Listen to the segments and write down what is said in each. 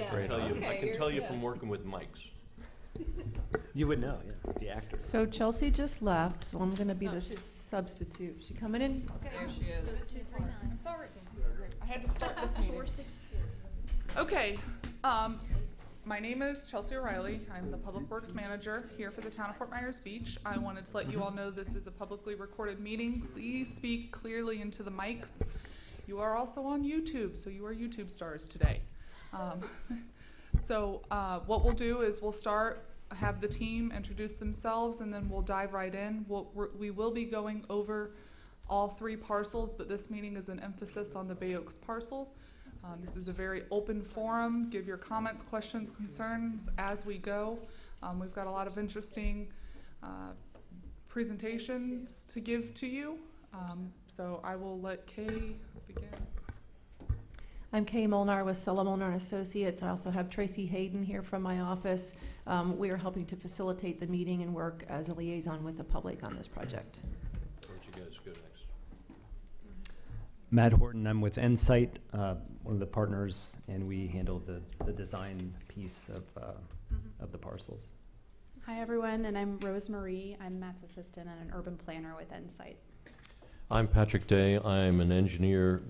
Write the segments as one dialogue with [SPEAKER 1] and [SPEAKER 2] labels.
[SPEAKER 1] Yeah.
[SPEAKER 2] great.
[SPEAKER 1] Okay,
[SPEAKER 2] I can
[SPEAKER 1] you're
[SPEAKER 2] tell you
[SPEAKER 1] good.
[SPEAKER 2] from working with mics.
[SPEAKER 3] You would know, yeah, the actor.
[SPEAKER 4] So Chelsea just left, so I'm going to be
[SPEAKER 1] Oh,
[SPEAKER 4] the
[SPEAKER 1] she's-
[SPEAKER 4] substitute. She coming in?
[SPEAKER 1] There she is.
[SPEAKER 5] I'm sorry. I had to start this meeting.
[SPEAKER 6] 462.
[SPEAKER 5] Okay, my name is Chelsea O'Reilly. I'm the Public Works Manager here for the town of Fort Myers Beach. I wanted to let you all know this is a publicly recorded meeting. Please speak clearly into the mics. You are also on YouTube, so you are YouTube stars today. So what we'll do is we'll start, have the team introduce themselves, and then we'll dive right in. We will be going over all three parcels, but this meeting is an emphasis on the Bay Oaks parcel. This is a very open forum. Give your comments, questions, concerns as we go. We've got a lot of interesting presentations to give to you. So I will let Kay begin.
[SPEAKER 4] I'm Kay Molnar with Sulla Molnar Associates. I also have Tracy Hayden here from my office. We are helping to facilitate the meeting and work as a liaison with the public on this project.
[SPEAKER 2] Why don't you guys go next?
[SPEAKER 3] Matt Horton, I'm with Ensight, one of the partners, and we handle the design piece of the parcels.
[SPEAKER 6] Hi, everyone, and I'm Rose Marie. I'm Matt's assistant and an urban planner with Ensight.
[SPEAKER 2] I'm Patrick Day. I'm an engineer.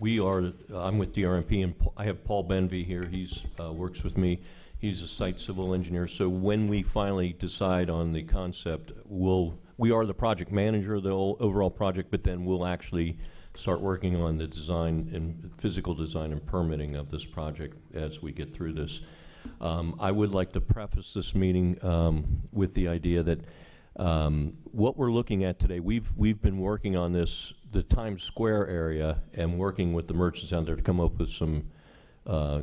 [SPEAKER 2] I'm with DRMP, and I have Paul Benvey here. He's works with me. He's a site civil engineer. So when we finally decide on the concept, we are the project manager of the overall project, but then we'll actually start working on the design and physical design and permitting of this project as we get through this. I would like to preface this meeting with the idea that what we're looking at today, we've been working on the Times Square area and working with the merchants out there to come up with some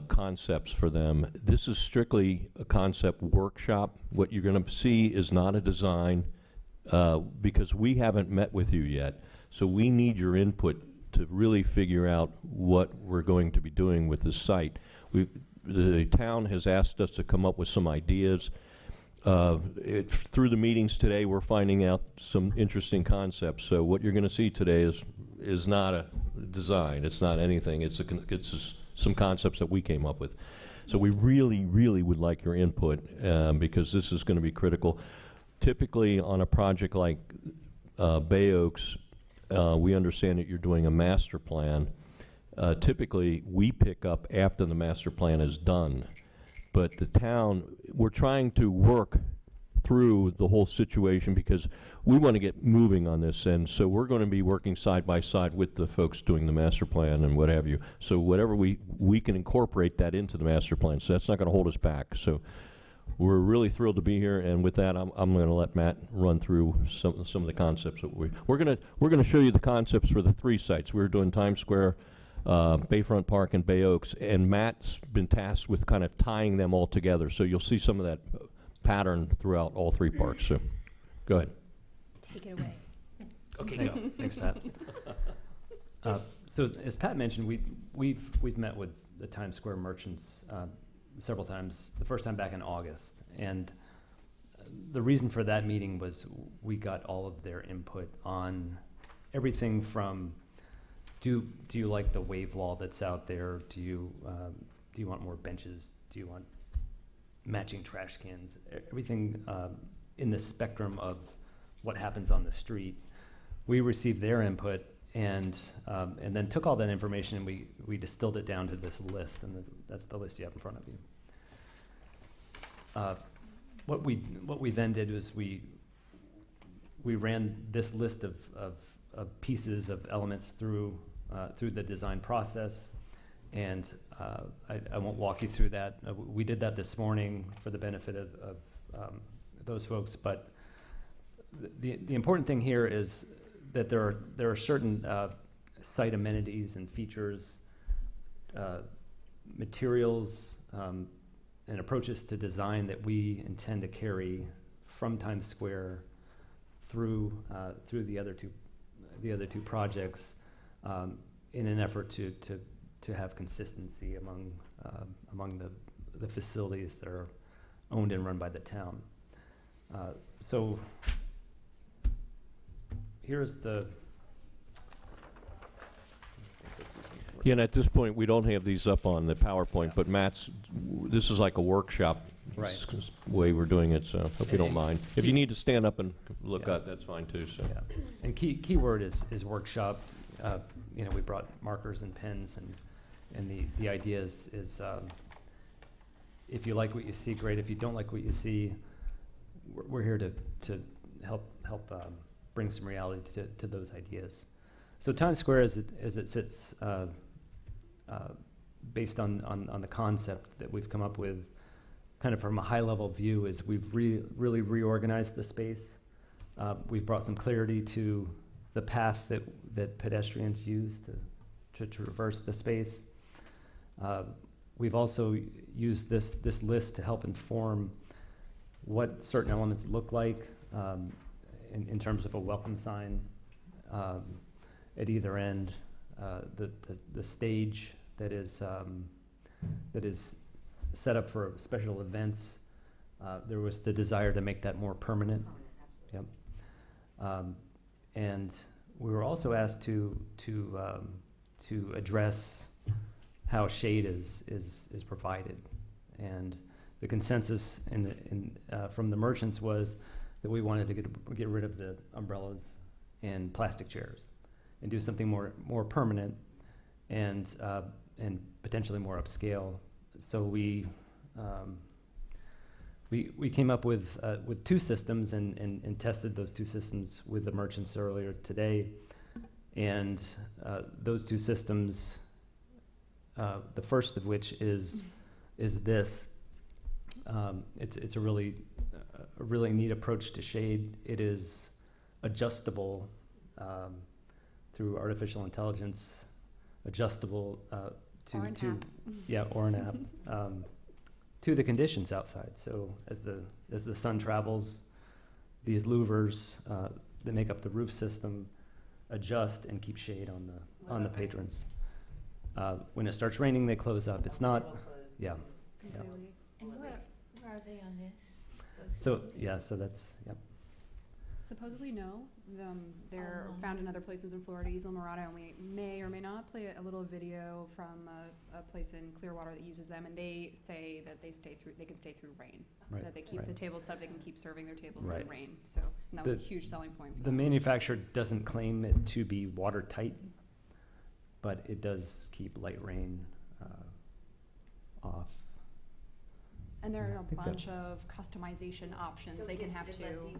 [SPEAKER 2] concepts for them. This is strictly a concept workshop. What you're going to see is not a design because we haven't met with you yet. So we need your input to really figure out what we're going to be doing with this site. The town has asked us to come up with some ideas. Through the meetings today, we're finding out some interesting concepts. So what you're going to see today is not a design. It's not anything. It's just some concepts that we came up with. So we really, really would like your input because this is going to be critical. Typically, on a project like Bay Oaks, we understand that you're doing a master plan. Typically, we pick up after the master plan is done. But the town, we're trying to work through the whole situation because we want to get moving on this. And so we're going to be working side by side with the folks doing the master plan and what have you. So whatever we can incorporate that into the master plan. So that's not going to hold us back. So we're really thrilled to be here. And with that, I'm going to let Matt run through some of the concepts that we're going to show you the concepts for the three sites. We're doing Times Square, Bayfront Park, and Bay Oaks, and Matt's been tasked with kind of tying them all together. So you'll see some of that pattern throughout all three parks. So go ahead.
[SPEAKER 6] Take it away.
[SPEAKER 2] Okay, go.
[SPEAKER 3] Thanks, Pat. So as Pat mentioned, we've met with the Times Square merchants several times. The first time back in August, and the reason for that meeting was we got all of their input on everything from do you like the wave wall that's out there? Do you want more benches? Do you want matching trash cans? Everything in the spectrum of what happens on the street. We received their input and then took all that information and we distilled it down to this list, and that's the list you have in front of you. What we then did was we ran this list of pieces of elements through the design process, and I won't walk you through that. We did that this morning for the benefit of those folks, but the important thing here is that there are certain site amenities and features, materials, and approaches to design that we intend to carry from Times Square through the other two projects in an effort to have consistency among the facilities that are owned and run by the town. So here's the spaces.
[SPEAKER 2] Yeah, and at this point, we don't have these up on the PowerPoint, but this is like a workshop
[SPEAKER 3] Right.
[SPEAKER 2] way we're doing it, so hope you don't mind. If you need to stand up and look
[SPEAKER 3] Yeah.
[SPEAKER 2] up, that's fine too, so.
[SPEAKER 3] Yeah, and key word is workshop. We brought markers and pens, and the idea is if you like what you see, great. If you don't like what you see, we're here to help bring some reality to those ideas. So Times Square, as it sits, based on the concept that we've come up with, kind of from a high-level view, is we've really reorganized the space. We've brought some clarity to the path that pedestrians use to traverse the space. We've also used this list to help inform what certain elements look like in terms of a welcome sign at either end, the stage that is set up for special events. There was the desire to make that more permanent. Yep. And we were also asked to address how shade is provided, and the consensus from the merchants was that we wanted to get rid of the umbrellas and plastic chairs, and do something more permanent and potentially more upscale. So we came up with two systems and tested those two systems with the merchants earlier today, and those two systems, the first of which is this. It's a really neat approach to shade. It is adjustable through artificial intelligence, adjustable
[SPEAKER 6] Or an app.
[SPEAKER 3] or an app, to the conditions outside. So as the sun travels, these louvers that make up the roof system adjust and keep shade on the patrons. When it starts raining, they close up. It's not, yeah.
[SPEAKER 6] Completely.
[SPEAKER 1] And where are they on this?
[SPEAKER 3] So that's, yeah.
[SPEAKER 7] Supposedly no. They're found in other places in Florida, Isla Morada, and we may or may not play a little video from a place in Clearwater that uses them, and they say that they can stay through rain.
[SPEAKER 3] Right,
[SPEAKER 7] That they keep
[SPEAKER 3] right.
[SPEAKER 7] the tables set, they can keep serving their tables
[SPEAKER 3] Right.
[SPEAKER 7] through rain. So, and that was a
[SPEAKER 3] The-
[SPEAKER 7] huge selling point for
[SPEAKER 3] The
[SPEAKER 7] them.
[SPEAKER 3] manufacturer doesn't claim it to be watertight, but it does keep light rain off.
[SPEAKER 7] And there
[SPEAKER 3] Yeah,
[SPEAKER 7] are
[SPEAKER 3] I
[SPEAKER 7] a
[SPEAKER 3] think
[SPEAKER 7] bunch of customization options they can have too.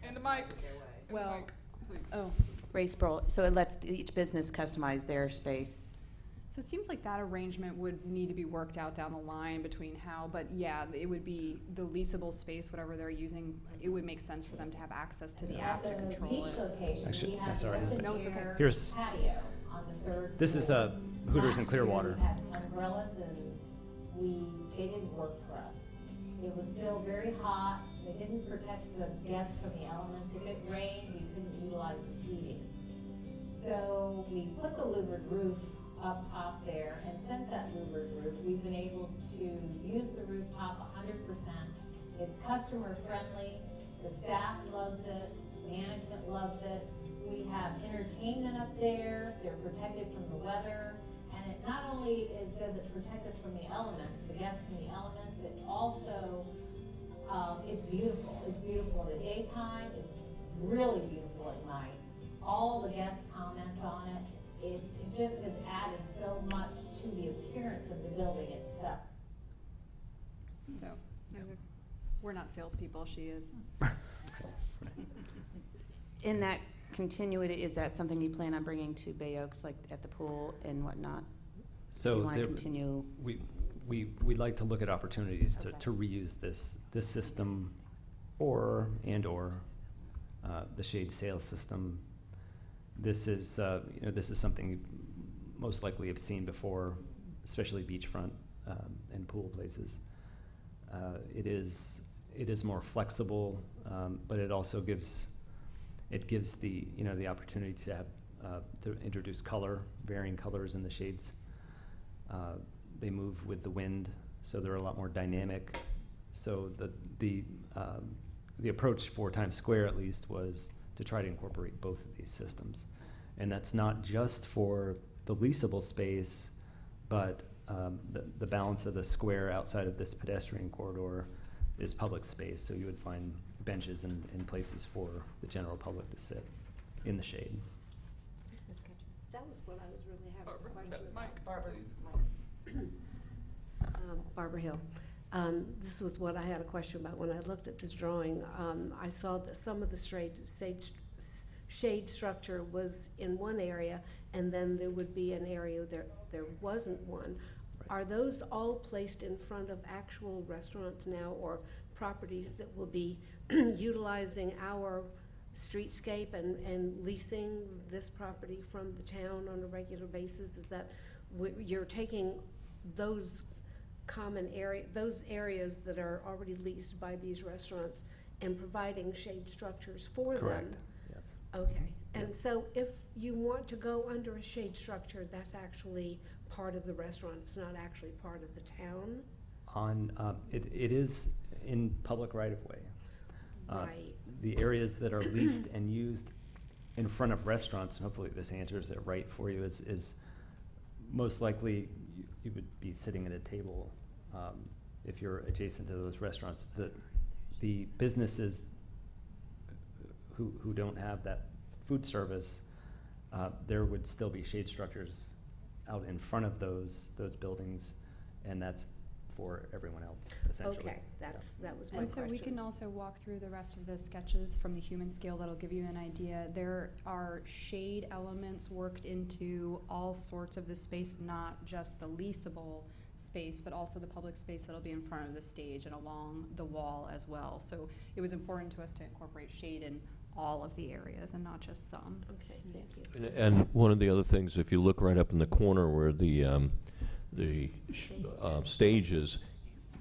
[SPEAKER 5] And Mike. And
[SPEAKER 7] Well,
[SPEAKER 5] Mike, please.
[SPEAKER 7] Oh,
[SPEAKER 1] Ray Sproul, so it lets each business customize their space.
[SPEAKER 7] so it seems like that arrangement would need to be worked out down the line between how, but yeah, it would be the leasable space, whatever they're using, it would make sense for them to have access to the app to control it.
[SPEAKER 3] Actually, yeah, sorry.
[SPEAKER 7] No, it's okay.
[SPEAKER 3] Here's,
[SPEAKER 8] Patio on the third.
[SPEAKER 3] this is
[SPEAKER 8] floor.
[SPEAKER 3] Hooters in
[SPEAKER 8] Last year
[SPEAKER 3] Clearwater.
[SPEAKER 8] We had umbrellas and they didn't work for us. It was still very hot, they didn't protect the guests from the elements. If it rained, we couldn't utilize the seating. So we put the louvered roof up top there, and since that louvered roof, we've been able to use the rooftop 100%. It's customer friendly, the staff loves it, management loves it. We have entertainment up there, they're protected from the weather, and it not only does it protect us from the elements, the guests from the elements, it also, it's beautiful. It's beautiful in the daytime, it's really beautiful at night. All the guests comment on it. It just has added so much to the appearance of the building itself.
[SPEAKER 7] So, we're not salespeople, she is.
[SPEAKER 1] In that continuity, is that something you plan on bringing to Bay Oaks, like at the pool and whatnot?
[SPEAKER 3] So
[SPEAKER 1] You want to
[SPEAKER 3] there,
[SPEAKER 1] continue?
[SPEAKER 3] we'd like to look at opportunities
[SPEAKER 1] Okay.
[SPEAKER 3] to reuse this system, or the shade sales system. This is this is something you most likely have seen before, especially beachfront and pool places. It is more flexible, but it also gives the opportunity to have to introduce varying colors in the shades. They move with the wind, so they're a lot more dynamic. So the approach for Times Square, at least, was to try to incorporate both of these systems, and that's not just for the leasable space, but the balance of the square outside of this pedestrian corridor is public space, so you would find benches and places for the general public to sit in the shade.
[SPEAKER 9] That was what I was really having a question about.
[SPEAKER 5] Mike,
[SPEAKER 1] Barbara.
[SPEAKER 5] please.
[SPEAKER 9] Barbara Hill. This was what I had a question about. When I looked at this drawing, I saw that some of the shade structure was in one area, and then there would be an area there wasn't one.
[SPEAKER 3] Right.
[SPEAKER 9] Are those all placed in front of actual restaurants now, or properties that will be utilizing our streetscape and leasing this property from the town on a regular basis? Is that you're taking those those areas that are already leased by these restaurants and providing shade structures for them?
[SPEAKER 3] Correct, yes.
[SPEAKER 9] Okay, and
[SPEAKER 3] Yep.
[SPEAKER 9] so if you want to go under a shade structure, that's actually part of the restaurant, it's not actually part of the town?
[SPEAKER 3] It is in public right-of-way.
[SPEAKER 9] Right.
[SPEAKER 3] The areas that are leased and used in front of restaurants, and hopefully this answers it right for you, is most likely you would be sitting at a table if you're adjacent to those restaurants. The businesses who don't have that food service, there would still be shade structures out in front of those buildings, and that's for everyone else, essentially.
[SPEAKER 9] Okay, that was my
[SPEAKER 6] And
[SPEAKER 9] question.
[SPEAKER 6] so we can also walk through the rest of the sketches from the human scale that'll give you an idea. There are shade elements worked into all sorts of the space, not just the leasable space, but also the public space that'll be in front of the stage and along the wall as well. So it was important to us to incorporate shade in all of the areas and not just some.
[SPEAKER 9] Okay, thank you.
[SPEAKER 2] And one of the other things, if you look right up in the corner where the stages,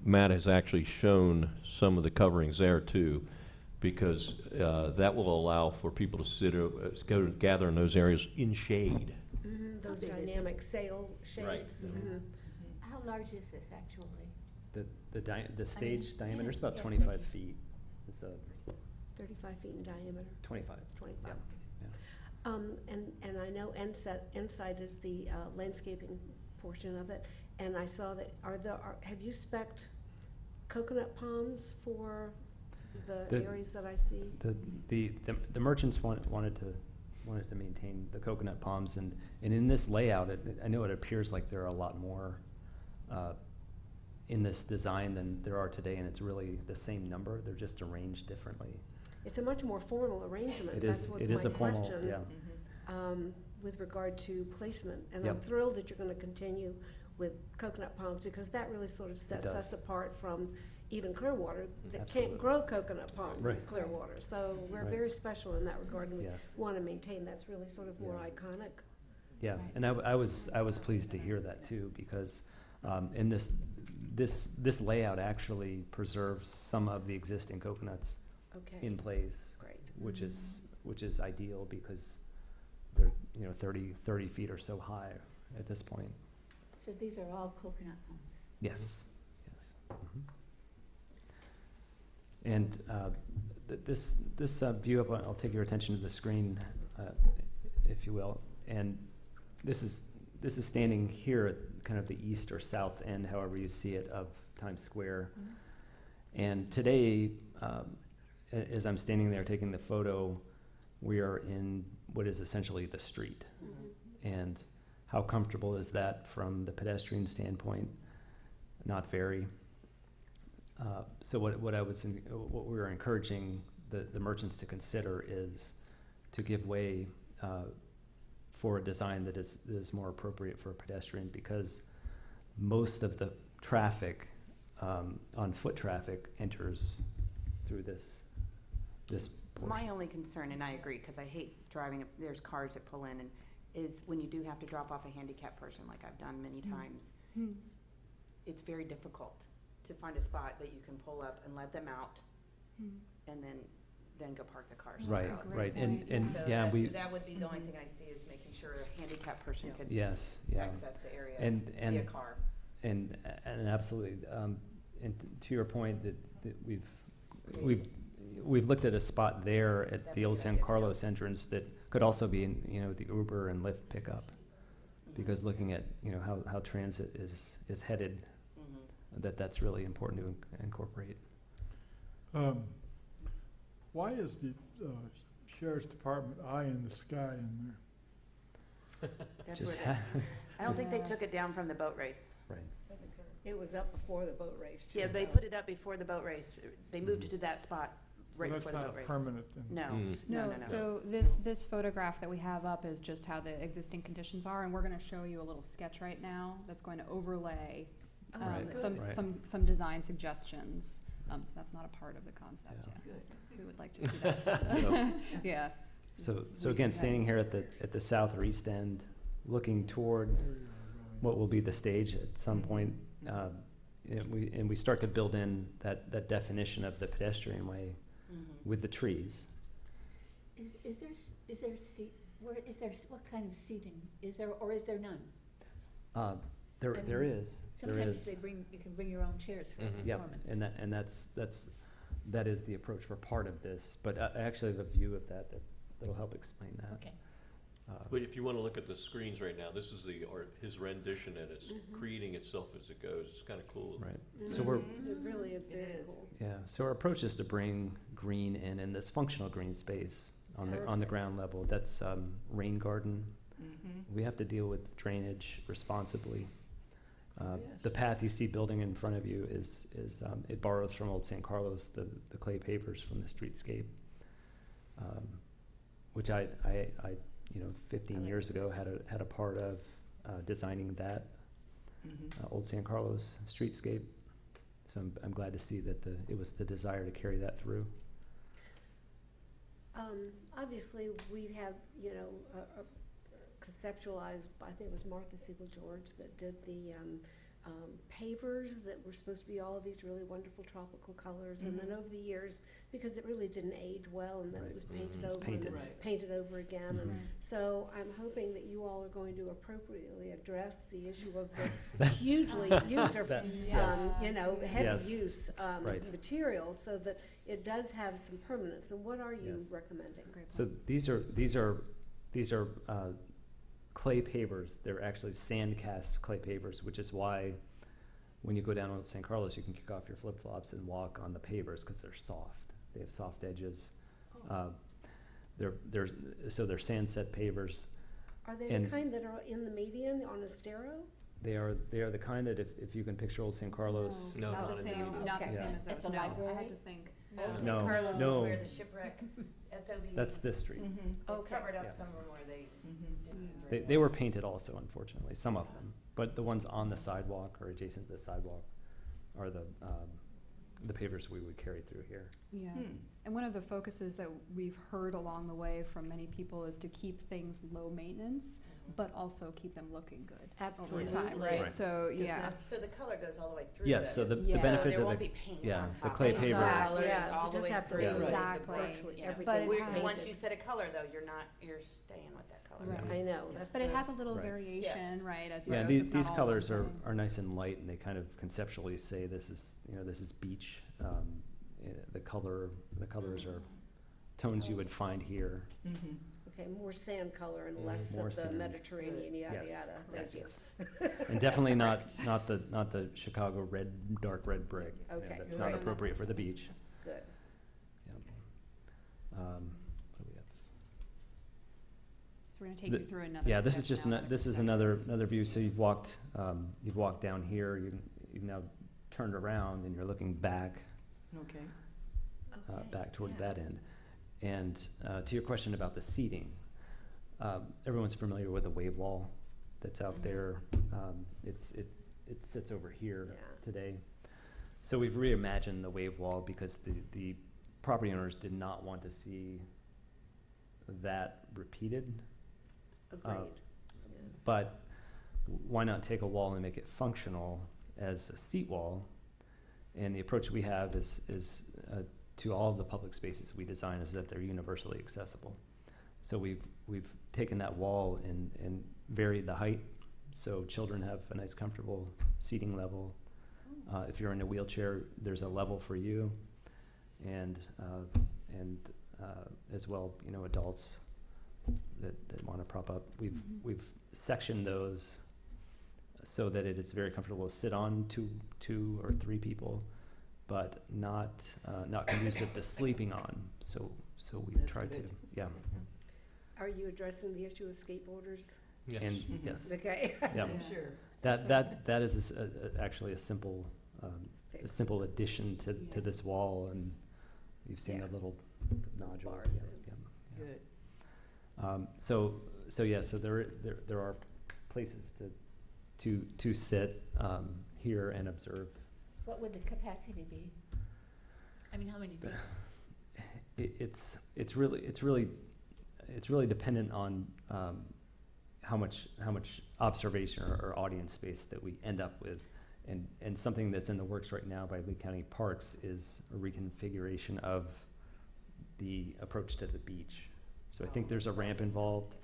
[SPEAKER 2] Matt has actually shown some of the coverings there too, because that will allow for people to sit, go gather in those areas in shade.
[SPEAKER 9] Those
[SPEAKER 8] big is it?
[SPEAKER 9] dynamic sail shades.
[SPEAKER 2] Right.
[SPEAKER 8] How large is this actually?
[SPEAKER 3] The stage diameter is about
[SPEAKER 8] yeah,
[SPEAKER 3] 25
[SPEAKER 8] thank you.
[SPEAKER 3] feet. It's
[SPEAKER 9] 35 feet in diameter,
[SPEAKER 3] 25.
[SPEAKER 9] 25.
[SPEAKER 3] Yeah.
[SPEAKER 9] And I know inside is the landscaping portion of it, and I saw that, have you spec'd coconut palms for the areas that I see?
[SPEAKER 3] The merchants wanted to maintain the coconut palms, and in this layout, I know it appears like there are a lot more in this design than there are today, and it's really the same number, they're just arranged differently.
[SPEAKER 9] It's a much more formal arrangement.
[SPEAKER 3] It is a formal,
[SPEAKER 9] question.
[SPEAKER 3] yeah.
[SPEAKER 9] With regard to placement, and I'm
[SPEAKER 3] Yep.
[SPEAKER 9] thrilled that you're gonna continue with coconut palms, because that really sort of sets
[SPEAKER 3] does.
[SPEAKER 9] us apart from even Clearwater, that
[SPEAKER 3] Absolutely.
[SPEAKER 9] can't grow coconut palms in
[SPEAKER 3] Right.
[SPEAKER 9] Clearwater. So we're
[SPEAKER 3] Right.
[SPEAKER 9] very special in that regard, and we
[SPEAKER 3] Yes.
[SPEAKER 9] wanna maintain that's really sort of more
[SPEAKER 3] Yeah.
[SPEAKER 9] iconic.
[SPEAKER 3] Yeah,
[SPEAKER 6] Right.
[SPEAKER 3] and I was pleased to hear that too, because in this layout actually preserves some of the existing coconuts
[SPEAKER 9] Okay,
[SPEAKER 3] in place,
[SPEAKER 9] great.
[SPEAKER 3] which is ideal, because they're 30 feet or so high at this point.
[SPEAKER 8] So these are all coconut palms?
[SPEAKER 3] Yes, yes. And this view up, I'll take your attention to the screen, if you will. And this is standing here at kind of the east or south end, however you see it, of Times Square. And today, as I'm standing there taking the photo, we are in what is essentially the street. And how comfortable is that from the pedestrian standpoint? Not very. So what we were encouraging the merchants to consider is to give way for a design that is more appropriate for a pedestrian, because most of the traffic on foot traffic enters through this portion.
[SPEAKER 1] My only concern, and I agree, because I hate driving, there's cars that pull in, and is when you do have to drop off a handicapped person, like I've done many times, it's very difficult to find a spot that you can pull up and let them out, and then go park the car.
[SPEAKER 3] Right,
[SPEAKER 1] somewhere else.
[SPEAKER 3] right,
[SPEAKER 6] point,
[SPEAKER 3] and
[SPEAKER 1] So
[SPEAKER 3] yeah,
[SPEAKER 1] that would be the only thing I see, is making sure a handicapped person could
[SPEAKER 3] yes, yeah.
[SPEAKER 1] access the area
[SPEAKER 3] And
[SPEAKER 1] via car.
[SPEAKER 3] And absolutely, and to your point that we've looked at a spot there at
[SPEAKER 1] That's
[SPEAKER 3] the
[SPEAKER 1] a
[SPEAKER 3] old
[SPEAKER 1] good
[SPEAKER 3] San
[SPEAKER 1] idea, too.
[SPEAKER 3] Carlos entrance that could also be in, the Uber and Lyft pickup. because looking at, you know, how transit is headed, that's really important to incorporate.
[SPEAKER 10] Why is the sheriff's department eye in the sky in there?
[SPEAKER 1] That's
[SPEAKER 3] Just
[SPEAKER 1] where I don't think they took it down from the boat race.
[SPEAKER 3] Right.
[SPEAKER 9] It was up before the boat race, too.
[SPEAKER 1] Yeah, they put it up before the boat race. They moved it to that spot right
[SPEAKER 10] Well,
[SPEAKER 1] before the boat
[SPEAKER 10] that's
[SPEAKER 1] race.
[SPEAKER 10] not permanent then.
[SPEAKER 1] No,
[SPEAKER 2] Mm.
[SPEAKER 1] no, no, no.
[SPEAKER 6] So this photograph that we have up is just how the existing conditions are, and we're gonna show you a little sketch right now that's going to overlay
[SPEAKER 9] Oh,
[SPEAKER 3] Right.
[SPEAKER 9] good.
[SPEAKER 6] some design suggestions. So that's not a part of the concept
[SPEAKER 3] Yeah.
[SPEAKER 6] yet. We would like to see that. Yeah.
[SPEAKER 3] So
[SPEAKER 6] We
[SPEAKER 3] again,
[SPEAKER 6] can
[SPEAKER 3] standing
[SPEAKER 6] kind
[SPEAKER 3] here at the south or east end, looking toward what will be the stage at some point, and we start to build in that definition of the pedestrian way with the trees.
[SPEAKER 11] Is there seat, what kind of seating? Is there, or is there none?
[SPEAKER 3] There
[SPEAKER 11] I
[SPEAKER 3] there
[SPEAKER 11] mean,
[SPEAKER 3] is.
[SPEAKER 11] Sometimes you can bring your own chairs for a
[SPEAKER 2] Mhm.
[SPEAKER 3] Yep,
[SPEAKER 11] performance.
[SPEAKER 3] and that is the approach for part of this, but I actually have a view of that'll help explain that.
[SPEAKER 11] Okay.
[SPEAKER 2] But if you want to look at the screens right now, this is his rendition, and it's creating itself as it goes. It's kind of cool.
[SPEAKER 3] Right, so we're,
[SPEAKER 9] It really is very cool.
[SPEAKER 3] yeah, so our approach is to bring green in this functional green space on the
[SPEAKER 9] Perfect.
[SPEAKER 3] ground level. That's rain garden. We have to deal with drainage responsibly. The path you see building in front of you is it borrows from Old San Carlos, the clay pavers from the streetscape, which I 15 years ago had a part of designing that Old San Carlos streetscape. So I'm glad to see that it was the desire to carry that through.
[SPEAKER 9] Obviously, we have, conceptualized, I think it was Martha Siegel George that did the pavers that were supposed to be all of these really wonderful tropical colors. And then over the years, because it really didn't age well, and then it was painted
[SPEAKER 3] It's
[SPEAKER 9] over
[SPEAKER 3] painted.
[SPEAKER 9] and then painted over again. And so I'm hoping that you all are going to appropriately address the issue of the hugely user, heavy
[SPEAKER 3] Yes.
[SPEAKER 9] use
[SPEAKER 3] Right.
[SPEAKER 9] material, so that it does have some permanence. And what are you
[SPEAKER 3] Yes.
[SPEAKER 9] recommending?
[SPEAKER 6] Great
[SPEAKER 3] So
[SPEAKER 6] point.
[SPEAKER 3] these are clay pavers. They're actually sand cast clay pavers, which is why when you go down on San Carlos, you can kick off your flip flops and walk on the pavers because they're soft. They have soft edges. They're sand set pavers.
[SPEAKER 9] Are they
[SPEAKER 3] And-
[SPEAKER 9] the kind that are in the median on a stero?
[SPEAKER 3] They are the kind that if you can picture Old San Carlos.
[SPEAKER 2] No,
[SPEAKER 6] Not
[SPEAKER 2] not
[SPEAKER 6] the
[SPEAKER 2] in the
[SPEAKER 6] same,
[SPEAKER 2] medium.
[SPEAKER 6] not the
[SPEAKER 9] Okay.
[SPEAKER 6] same as
[SPEAKER 11] At
[SPEAKER 6] those,
[SPEAKER 11] the
[SPEAKER 6] no. I
[SPEAKER 11] library?
[SPEAKER 6] had to think.
[SPEAKER 1] Old San
[SPEAKER 3] No,
[SPEAKER 1] Carlos
[SPEAKER 3] no.
[SPEAKER 1] is where the shipwreck SOV.
[SPEAKER 3] That's this street.
[SPEAKER 1] They
[SPEAKER 9] Okay.
[SPEAKER 1] covered up
[SPEAKER 3] Yeah.
[SPEAKER 1] some of them where they did some
[SPEAKER 3] They
[SPEAKER 1] drainage.
[SPEAKER 3] were painted also, unfortunately, some of them. But the ones on the sidewalk or adjacent to the sidewalk are the pavers we would carry through here.
[SPEAKER 6] Yeah. And one of the focuses that we've heard along the way from many people is to keep things low maintenance, but also keep them looking good over
[SPEAKER 9] Absolutely.
[SPEAKER 6] time, right?
[SPEAKER 3] Right.
[SPEAKER 6] So, yeah.
[SPEAKER 1] So the color goes all the way through.
[SPEAKER 3] Yes, so the
[SPEAKER 6] Yeah.
[SPEAKER 3] benefit
[SPEAKER 1] There
[SPEAKER 3] of
[SPEAKER 1] won't
[SPEAKER 3] the,
[SPEAKER 1] be paint
[SPEAKER 3] yeah,
[SPEAKER 1] on
[SPEAKER 3] the
[SPEAKER 1] top.
[SPEAKER 3] clay
[SPEAKER 1] of it.
[SPEAKER 3] pavers.
[SPEAKER 1] Colors
[SPEAKER 9] Yeah,
[SPEAKER 1] all
[SPEAKER 9] you
[SPEAKER 1] the
[SPEAKER 9] just
[SPEAKER 1] way
[SPEAKER 9] have to
[SPEAKER 1] through.
[SPEAKER 3] Yeah.
[SPEAKER 6] Exactly.
[SPEAKER 9] virtually
[SPEAKER 1] Yeah.
[SPEAKER 9] everything.
[SPEAKER 6] But it
[SPEAKER 1] We're-
[SPEAKER 6] has-
[SPEAKER 1] Once you set a color though, you're staying with that color.
[SPEAKER 6] Right.
[SPEAKER 9] I know, that's
[SPEAKER 6] But it
[SPEAKER 9] the-
[SPEAKER 6] has a little
[SPEAKER 3] Right.
[SPEAKER 6] variation, right, as you
[SPEAKER 3] Yeah,
[SPEAKER 6] go, so
[SPEAKER 3] these,
[SPEAKER 6] it's not
[SPEAKER 3] these
[SPEAKER 6] all
[SPEAKER 3] colors
[SPEAKER 6] one
[SPEAKER 3] are,
[SPEAKER 6] thing.
[SPEAKER 3] are nice and light, and they kind of conceptually say this is beach. The colors are tones you would find here.
[SPEAKER 9] Okay, more sand color and less
[SPEAKER 3] More
[SPEAKER 9] of the
[SPEAKER 3] sand.
[SPEAKER 9] Mediterranean, yada,
[SPEAKER 3] Yes,
[SPEAKER 9] yada.
[SPEAKER 3] yes,
[SPEAKER 9] Thank you.
[SPEAKER 3] yes. And definitely not the Chicago dark red brick. Yeah,
[SPEAKER 9] Okay,
[SPEAKER 3] that's
[SPEAKER 9] you're
[SPEAKER 3] not
[SPEAKER 9] right.
[SPEAKER 3] appropriate for the beach.
[SPEAKER 9] Good.
[SPEAKER 3] Yep. What do we have?
[SPEAKER 6] So we're gonna take
[SPEAKER 3] The-
[SPEAKER 6] you through another
[SPEAKER 3] Yeah, this is
[SPEAKER 6] sketch
[SPEAKER 3] just,
[SPEAKER 6] now that
[SPEAKER 3] this is
[SPEAKER 6] I've
[SPEAKER 3] another view. So you've walked down here, you've now turned around and you're looking back,
[SPEAKER 1] Okay.
[SPEAKER 3] back toward that end. And to your question about the seating, everyone's familiar with the wave wall that's out there. It sits over here
[SPEAKER 9] Yeah.
[SPEAKER 3] today. So we've reimagined the wave wall because the property owners did not want to see that repeated.
[SPEAKER 9] Agreed.
[SPEAKER 3] But why not take a wall and make it functional as a seat wall? And the approach we have is to all of the public spaces we design is that they're universally accessible. So we've taken that wall and varied the height, so children have a nice comfortable seating level. If you're in a wheelchair, there's a level for you, and as well, adults that want to prop up. We've sectioned those so that it is very comfortable to sit on two or three people, but not conducive to sleeping on. So we
[SPEAKER 9] That's
[SPEAKER 3] try
[SPEAKER 9] good.
[SPEAKER 3] to, yeah.
[SPEAKER 9] Are you addressing the issue of skateboarders?
[SPEAKER 3] And yes,
[SPEAKER 9] Okay.
[SPEAKER 3] yeah.
[SPEAKER 9] Sure.
[SPEAKER 3] That is actually a simple addition to this wall, and you've seen
[SPEAKER 9] Yeah.
[SPEAKER 3] the little nodules.
[SPEAKER 9] bars
[SPEAKER 3] Yeah, yeah.
[SPEAKER 9] Good.
[SPEAKER 3] So there are places to sit here and observe.
[SPEAKER 11] What would the capacity be? I mean, how many people?
[SPEAKER 3] It's really dependent on how much observation or audience space that we end up with, and something that's in the works right now by Lee County Parks is a reconfiguration of the approach to the beach. So I think there's a ramp involved,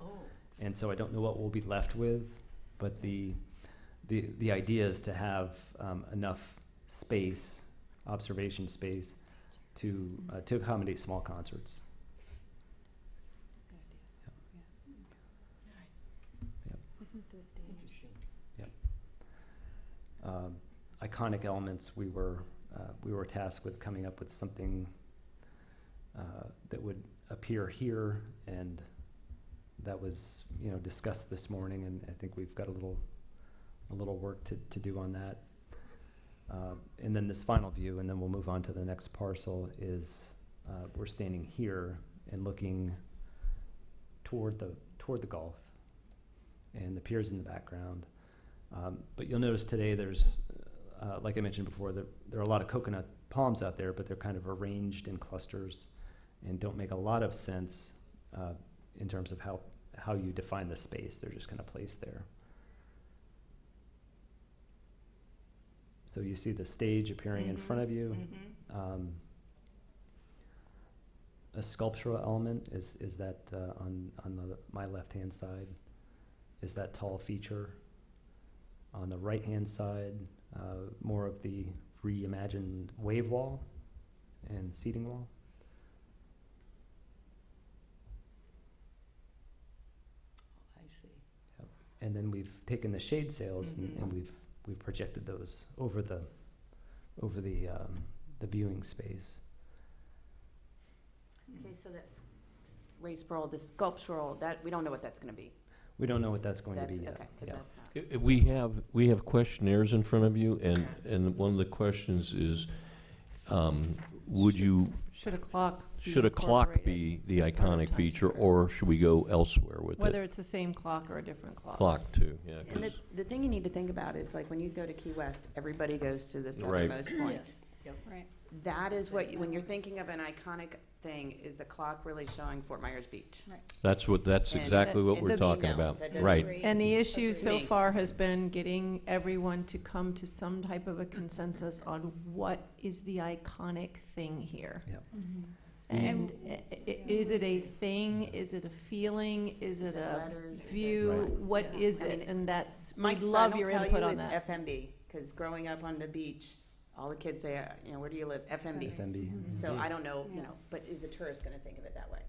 [SPEAKER 3] and so I don't know what we'll be left with, but the idea is to have enough space, observation space, to accommodate small concerts.
[SPEAKER 7] Let's move to the stage.
[SPEAKER 3] Iconic elements, we were tasked with coming up with something that would appear here, and that was discussed this morning, and I think we've got a little work to do on that. And then this final view, and then we'll move on to the next parcel, is we're standing here and looking toward the Gulf, and the piers in the background. But you'll notice today there's, like I mentioned before, there are a lot of coconut palms out there, but they're kind of arranged in clusters and don't make a lot of sense in terms of how you define the space. They're just kind of placed there. So you see the stage appearing in front of you. A sculptural element is that on my left-hand side is that tall feature. On the right-hand side, more of the reimagined wave wall and seating wall.
[SPEAKER 9] I see.
[SPEAKER 3] Yep. And then we've taken the shade sails and we've projected those over the viewing space.
[SPEAKER 1] Okay, so that's Ray Sproul, the sculptural, that, we don't know what that's gonna be.
[SPEAKER 3] We don't know what that's going to
[SPEAKER 1] That's,
[SPEAKER 3] be yet.
[SPEAKER 1] okay, cause
[SPEAKER 3] Yeah.
[SPEAKER 1] that's not.
[SPEAKER 2] We have questionnaires in front of you, and one of the questions is,
[SPEAKER 4] Should a clock be
[SPEAKER 2] should a clock
[SPEAKER 4] incorporated
[SPEAKER 2] be the
[SPEAKER 4] as part of
[SPEAKER 2] iconic
[SPEAKER 4] Times
[SPEAKER 2] feature,
[SPEAKER 4] Square?
[SPEAKER 2] or should we go elsewhere with
[SPEAKER 4] Whether
[SPEAKER 2] it?
[SPEAKER 4] it's the same clock or a different clock.
[SPEAKER 2] Clock too, yeah.
[SPEAKER 1] And
[SPEAKER 2] 'cause-
[SPEAKER 1] the thing you need to think about is, like, when you go to Key West, everybody goes to the
[SPEAKER 2] Right.
[SPEAKER 1] southernmost point.
[SPEAKER 7] Right.
[SPEAKER 1] That is what, when you're thinking of an iconic thing, is the clock really showing Fort Myers Beach?
[SPEAKER 2] That's
[SPEAKER 1] And
[SPEAKER 2] exactly what
[SPEAKER 1] and
[SPEAKER 2] we're
[SPEAKER 1] to me,
[SPEAKER 2] talking
[SPEAKER 1] no,
[SPEAKER 2] about,
[SPEAKER 1] that doesn't
[SPEAKER 2] right.
[SPEAKER 1] agree.
[SPEAKER 4] And the issue so
[SPEAKER 1] Me.
[SPEAKER 4] far has been getting everyone to come to some type of a consensus on what is the iconic thing here.
[SPEAKER 3] Yeah.
[SPEAKER 4] And is it a thing? Is it a feeling? Is it a
[SPEAKER 1] letters? Is it-
[SPEAKER 4] view?
[SPEAKER 3] Right.
[SPEAKER 4] What is
[SPEAKER 1] I
[SPEAKER 4] it?
[SPEAKER 1] mean,
[SPEAKER 4] And that's,
[SPEAKER 1] My
[SPEAKER 4] we'd
[SPEAKER 1] son
[SPEAKER 4] love
[SPEAKER 1] will
[SPEAKER 4] your
[SPEAKER 1] tell
[SPEAKER 4] input
[SPEAKER 1] you
[SPEAKER 4] on
[SPEAKER 1] it's
[SPEAKER 4] that.
[SPEAKER 1] FMB, because growing up on the beach, all the kids say, where do you live? FMB.
[SPEAKER 3] FMB.
[SPEAKER 1] So I don't know,
[SPEAKER 7] Yeah.
[SPEAKER 1] but is a tourist gonna think of it that way?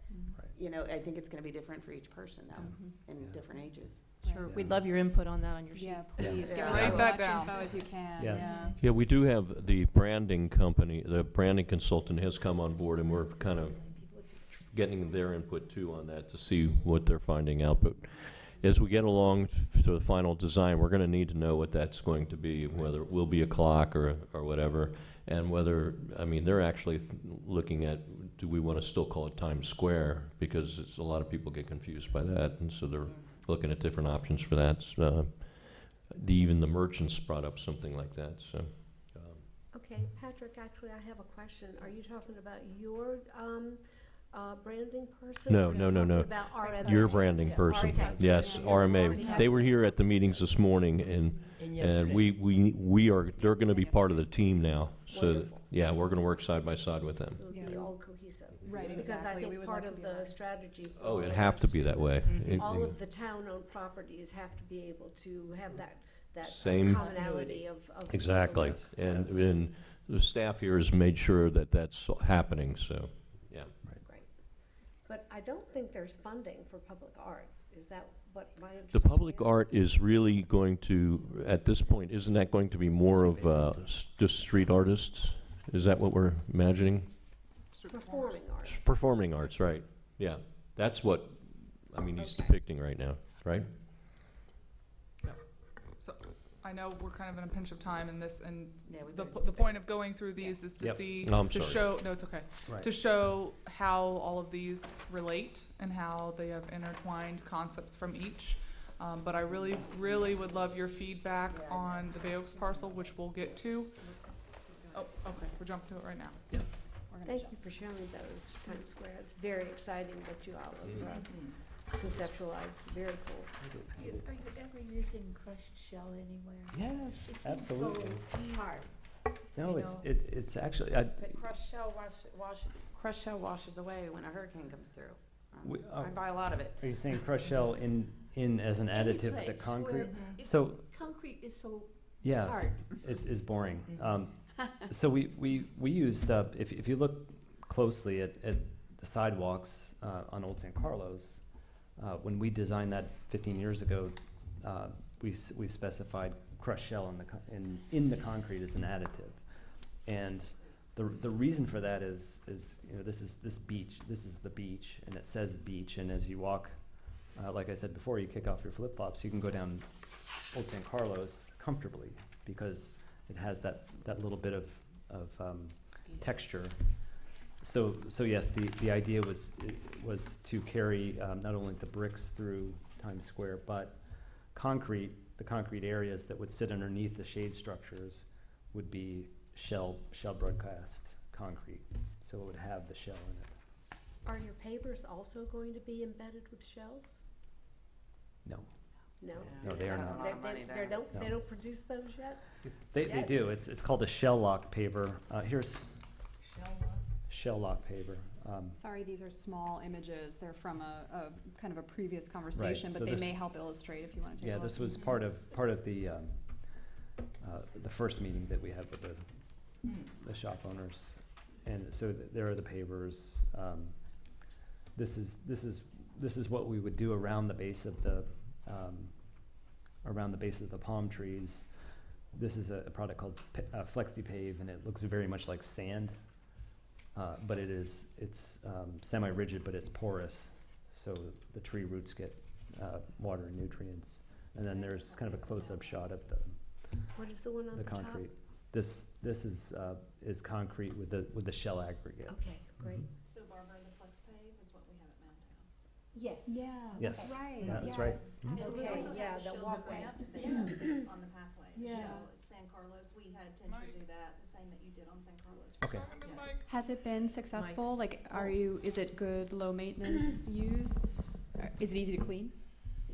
[SPEAKER 3] Right.
[SPEAKER 1] I think it's gonna be different for each person though, in
[SPEAKER 3] Yeah.
[SPEAKER 1] different ages.
[SPEAKER 4] Sure,
[SPEAKER 3] Yeah.
[SPEAKER 4] we'd love your input on that on your sheet.
[SPEAKER 7] Yeah,
[SPEAKER 3] Yeah.
[SPEAKER 7] please give
[SPEAKER 1] Yeah.
[SPEAKER 7] us
[SPEAKER 1] Write
[SPEAKER 7] as
[SPEAKER 1] that
[SPEAKER 7] much
[SPEAKER 5] down.
[SPEAKER 7] info as you can.
[SPEAKER 3] Yes.
[SPEAKER 7] Yeah.
[SPEAKER 2] Yeah, we do have the branding company, the branding consultant has come on board, and we're kind of getting their input too on that to see what they're finding out. But as we get along to the final design, we're going to need to know what that's going to be, whether it will be a clock or whatever, and whether, I mean, they're actually looking at, do we want to still call it Times Square? Because a lot of people get confused by that, and so they're looking at different options for that. Even the merchants brought up something like that, so.
[SPEAKER 9] Okay, Patrick, actually, I have a question. Are you talking about your branding person?
[SPEAKER 2] No,
[SPEAKER 9] or are you
[SPEAKER 2] no, no,
[SPEAKER 9] talking
[SPEAKER 2] no.
[SPEAKER 9] about RMA?
[SPEAKER 2] Your branding
[SPEAKER 9] Yeah,
[SPEAKER 2] person,
[SPEAKER 9] RMA.
[SPEAKER 2] yes,
[SPEAKER 9] Yeah.
[SPEAKER 2] RMA. They were here at the meetings this morning, and they're gonna be part of the team now. So,
[SPEAKER 9] Wonderful.
[SPEAKER 2] yeah, we're gonna work side by side with them.
[SPEAKER 9] It'll be
[SPEAKER 7] Yeah.
[SPEAKER 9] all cohesive.
[SPEAKER 7] Right,
[SPEAKER 9] Because
[SPEAKER 7] exactly.
[SPEAKER 9] I
[SPEAKER 7] We
[SPEAKER 9] think
[SPEAKER 7] would
[SPEAKER 9] part
[SPEAKER 7] love
[SPEAKER 9] of
[SPEAKER 7] to be
[SPEAKER 9] the
[SPEAKER 7] that.
[SPEAKER 9] strategy for
[SPEAKER 2] Oh,
[SPEAKER 9] all
[SPEAKER 2] it'd
[SPEAKER 9] of
[SPEAKER 2] have to
[SPEAKER 9] us
[SPEAKER 2] be that way.
[SPEAKER 9] all of the town-owned properties have to be able to have that
[SPEAKER 2] Same-
[SPEAKER 9] commonality of.
[SPEAKER 2] Exactly,
[SPEAKER 3] Yes,
[SPEAKER 2] and,
[SPEAKER 3] yes.
[SPEAKER 2] and the staff here has made sure that that's happening, so, yeah.
[SPEAKER 9] Great. But I don't think there's funding for public art. Is that what my
[SPEAKER 2] The
[SPEAKER 9] understanding
[SPEAKER 2] public art is really going to, at this point, isn't that going to be more of just street artists? Is that what we're imagining?
[SPEAKER 9] Performing arts.
[SPEAKER 2] Performing arts, right. Yeah, that's what, I mean, he's
[SPEAKER 5] Okay.
[SPEAKER 2] depicting right now, right?
[SPEAKER 5] So, I know we're kind of in a pinch of time in this, and
[SPEAKER 1] Yeah, we
[SPEAKER 5] the,
[SPEAKER 1] better-
[SPEAKER 5] the point of going through these is to
[SPEAKER 3] Yep.
[SPEAKER 5] see,
[SPEAKER 2] No, I'm
[SPEAKER 5] to
[SPEAKER 2] sorry.
[SPEAKER 5] show, no, it's okay.
[SPEAKER 3] Right.
[SPEAKER 5] To show how all of these relate and how they have intertwined concepts from each. But I really, really would love your feedback
[SPEAKER 1] Yeah, I
[SPEAKER 5] on the Bay Oaks parcel, which we'll get to. Oh, okay, we're jumping to it right now.
[SPEAKER 6] We're gonna
[SPEAKER 9] Thank
[SPEAKER 6] jump.
[SPEAKER 9] you for showing those to Times Square. It's very exciting that you all have conceptualized. Very cool.
[SPEAKER 11] Are you ever using crushed shell anywhere?
[SPEAKER 3] Yes,
[SPEAKER 11] It seems
[SPEAKER 3] absolutely.
[SPEAKER 11] so hard.
[SPEAKER 3] No,
[SPEAKER 11] you
[SPEAKER 3] it's,
[SPEAKER 11] know.
[SPEAKER 3] it's actually,
[SPEAKER 1] But crushed shell washes away when a hurricane comes through.
[SPEAKER 3] We-
[SPEAKER 1] I buy a lot of it.
[SPEAKER 3] are you saying crushed shell in as an
[SPEAKER 11] Any
[SPEAKER 3] additive to
[SPEAKER 11] place
[SPEAKER 3] concrete?
[SPEAKER 11] where if
[SPEAKER 3] So,
[SPEAKER 11] concrete is so
[SPEAKER 3] yes,
[SPEAKER 11] hard.
[SPEAKER 3] is boring. So we used, if you look closely at the sidewalks on Old San Carlos, when we designed that 15 years ago, we specified crushed shell in the concrete as an additive. And the reason for that is you know, this is the beach, and it says beach, and as you walk, like I said before, you kick off your flip-flops, you can go down Old San Carlos comfortably, because it has that little bit of texture. So yes, the idea was to carry not only the bricks through Times Square, but the concrete areas that would sit underneath the shade structures would be shell broadcast concrete, so it would have the shell in it.
[SPEAKER 9] Are your pavers also going to be embedded with shells?
[SPEAKER 3] No,
[SPEAKER 9] No?
[SPEAKER 3] No, they are
[SPEAKER 1] That's a
[SPEAKER 3] not.
[SPEAKER 1] lot of money there.
[SPEAKER 9] They don't produce those yet?
[SPEAKER 3] they do. It's called a shell lock paver. Here's shell lock paver.
[SPEAKER 6] Sorry, these are small images. They're from a kind of a previous conversation,
[SPEAKER 3] so
[SPEAKER 6] but they
[SPEAKER 3] this-
[SPEAKER 6] may help illustrate if you want to take a
[SPEAKER 3] Yeah,
[SPEAKER 6] look.
[SPEAKER 3] this was part of the first meeting that we had with the shop owners, and so there are the pavers. This is what we would do around the base of the palm trees. This is a product called FlexiPave, and it looks very much like sand, but it's semi-rigid, but it's porous, so the tree roots get water and nutrients. And then there's kind of a close-up shot of
[SPEAKER 9] What is the one on
[SPEAKER 3] the
[SPEAKER 9] the top?
[SPEAKER 3] concrete. This is concrete with the shell aggregate.
[SPEAKER 9] Okay, great.
[SPEAKER 7] So Barbara, the flex pave is what we have at Mound House.
[SPEAKER 9] Yes.
[SPEAKER 6] Yeah,
[SPEAKER 3] Yes.
[SPEAKER 6] that's right.
[SPEAKER 3] Yeah, that's right.
[SPEAKER 6] yes,
[SPEAKER 3] Mhm.
[SPEAKER 6] absolutely.
[SPEAKER 9] Okay, yeah, the walkway.
[SPEAKER 7] On the pathway,
[SPEAKER 6] Yeah.
[SPEAKER 7] show at San Carlos, we had Tentra do that, the same that you did on San Carlos.
[SPEAKER 3] Okay.
[SPEAKER 6] Has it been successful? Like, is it good, low maintenance use? Is it easy to clean?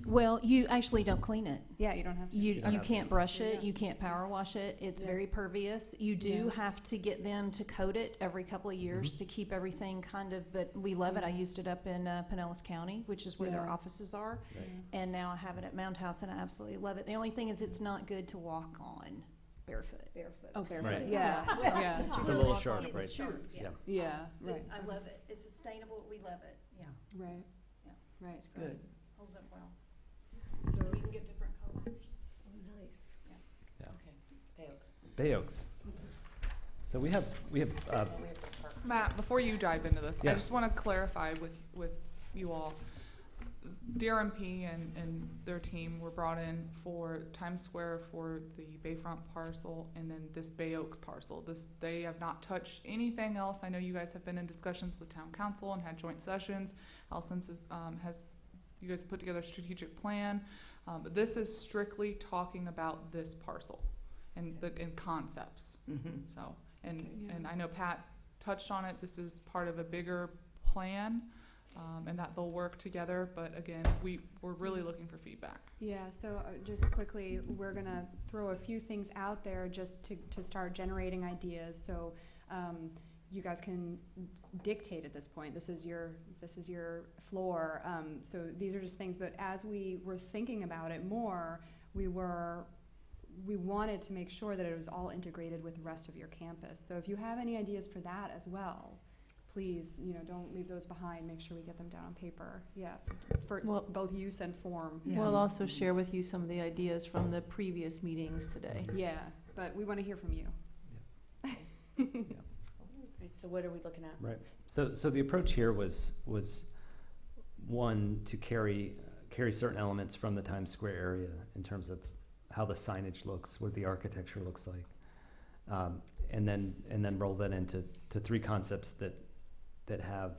[SPEAKER 12] Well, you actually don't clean it.
[SPEAKER 6] Yeah, you don't have to.
[SPEAKER 12] You
[SPEAKER 3] don't have
[SPEAKER 12] can't
[SPEAKER 3] to.
[SPEAKER 12] brush it,
[SPEAKER 6] Yeah.
[SPEAKER 12] you can't power wash it, it's
[SPEAKER 6] Yeah.
[SPEAKER 12] very pervious. You do
[SPEAKER 6] Yeah.
[SPEAKER 12] have to get them to coat it every couple of years to keep everything kind of, but we love it. I used it up in Pinellas County, which is where their
[SPEAKER 6] Yeah.
[SPEAKER 12] offices are.
[SPEAKER 3] Right.
[SPEAKER 12] And now I have it at Mound House and I absolutely love it. The only thing is it's not good to walk on barefoot.
[SPEAKER 9] Barefoot.
[SPEAKER 6] Oh, barefoot.
[SPEAKER 3] Right.
[SPEAKER 6] Yeah, yeah.
[SPEAKER 3] It's a little sharp,
[SPEAKER 12] It's
[SPEAKER 3] right?
[SPEAKER 12] sharp,
[SPEAKER 3] Yeah.
[SPEAKER 6] Yeah, right,
[SPEAKER 12] I love it. It's sustainable, we love it, yeah.
[SPEAKER 6] right,
[SPEAKER 12] Yeah.
[SPEAKER 6] right.
[SPEAKER 12] It's good. Holds up well.
[SPEAKER 6] So,
[SPEAKER 7] You can get different colors.
[SPEAKER 9] Oh, nice.
[SPEAKER 1] Bay Oaks.
[SPEAKER 3] Bay Oaks. So we have
[SPEAKER 5] Matt, before you dive into this, I
[SPEAKER 3] Yeah.
[SPEAKER 5] just want to clarify with you all. DRMP and their team were brought in for Times Square for the Bayfront parcel and then this Bay Oaks parcel. They have not touched anything else. I know you guys have been in discussions with town council and had joint sessions. Allison's you guys put together a strategic plan, but this is strictly talking about this parcel and concepts. So, and I know Pat touched on it. This is part of a bigger plan, and that they'll work together. But again, we're really looking for feedback.
[SPEAKER 6] yeah, so just quickly, we're gonna throw a few things out there just to start generating ideas, so, you guys can dictate at this point. This is your floor. So these are just things, but as we were thinking about it more, we wanted to make sure that it was all integrated with the rest of your campus. So if you have any ideas for that as well,
[SPEAKER 7] please, don't leave those behind. Make sure we get them down on paper. Yeah, for
[SPEAKER 4] Well-
[SPEAKER 7] both use and form.
[SPEAKER 4] We'll also share with you some of the ideas from the previous meetings today.
[SPEAKER 7] Yeah, but we want to hear from you.
[SPEAKER 1] Right, so what are we looking at?
[SPEAKER 3] Right. So the approach here was one, to carry certain elements from the Times Square area in terms of how the signage looks, what the architecture looks like, and then roll that into three concepts that have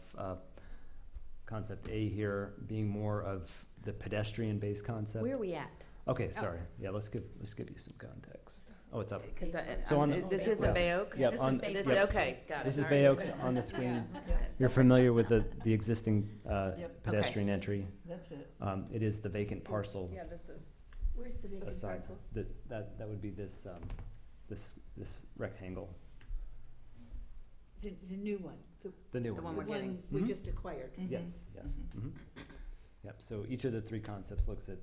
[SPEAKER 3] concept A here being more of the pedestrian-based concept.
[SPEAKER 1] Where are we at?
[SPEAKER 3] Okay, sorry. Yeah, let's give you some context. Oh, it's up.
[SPEAKER 1] Because
[SPEAKER 3] So on
[SPEAKER 1] this is a
[SPEAKER 3] yeah.
[SPEAKER 1] Bay Oaks?
[SPEAKER 3] Yep,
[SPEAKER 1] This
[SPEAKER 3] on-
[SPEAKER 1] is Bay- this,
[SPEAKER 3] yep.
[SPEAKER 1] okay, got it.
[SPEAKER 3] This is
[SPEAKER 1] All
[SPEAKER 3] Bay
[SPEAKER 1] right.
[SPEAKER 3] Oaks on the screen.
[SPEAKER 1] Yeah.
[SPEAKER 3] You're familiar with the existing pedestrian
[SPEAKER 1] Okay.
[SPEAKER 3] entry.
[SPEAKER 11] That's it.
[SPEAKER 3] It is the vacant parcel.
[SPEAKER 7] Yeah, this is.
[SPEAKER 11] Where's the vacant
[SPEAKER 3] aside.
[SPEAKER 11] parcel?
[SPEAKER 3] That would be this rectangle,
[SPEAKER 11] The new one,
[SPEAKER 3] the new
[SPEAKER 1] The
[SPEAKER 3] one.
[SPEAKER 1] one we're
[SPEAKER 3] yes.
[SPEAKER 1] getting.
[SPEAKER 11] we
[SPEAKER 3] Mhm.
[SPEAKER 11] just acquired.
[SPEAKER 3] Yes, yes. Mhm. Yep, so each of the three concepts looks at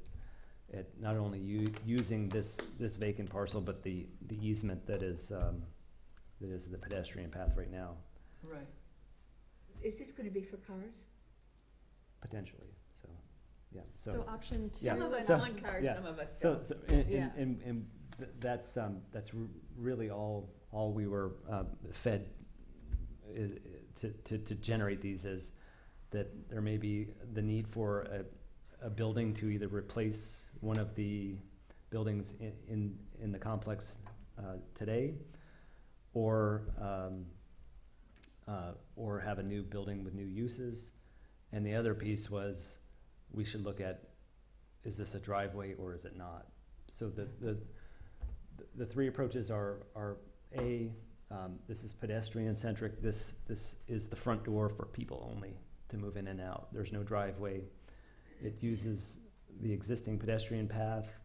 [SPEAKER 3] not only using this vacant parcel, but the easement that is the pedestrian path right now,
[SPEAKER 11] Right. Is this gonna be for cars?
[SPEAKER 3] potentially, so, yeah,
[SPEAKER 7] So option 2.
[SPEAKER 3] Yeah,
[SPEAKER 11] Some of us
[SPEAKER 3] so-
[SPEAKER 11] want cars,
[SPEAKER 3] yeah.
[SPEAKER 11] some of us
[SPEAKER 3] So,
[SPEAKER 11] don't.
[SPEAKER 7] Yeah.
[SPEAKER 3] that's really all we were fed to generate these, is that there may be the need for a building to either replace one of the buildings in the complex today, or have a new building with new uses. And the other piece was, we should look at, is this a driveway or is it not? So the three approaches are A, this is pedestrian centric. This is the front door for people only to move in and out. There's no driveway. It uses the existing pedestrian path,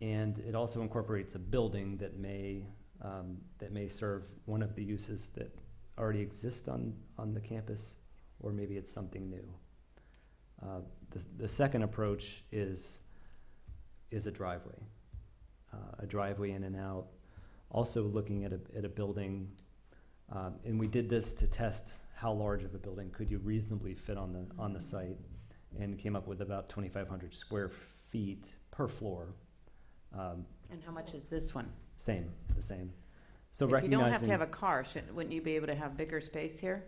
[SPEAKER 3] and it also incorporates a building that may serve one of the uses that already exist on the campus, or maybe it's something new. The second approach is a driveway in and out. Also looking at a building, and we did this to test how large of a building could you reasonably fit on the site, and came up with about 2,500 square feet per floor.
[SPEAKER 1] And how much is this one?
[SPEAKER 3] The same. So
[SPEAKER 1] If you don't have
[SPEAKER 3] recognizing,
[SPEAKER 1] to have a car, wouldn't you be able to have bigger space here?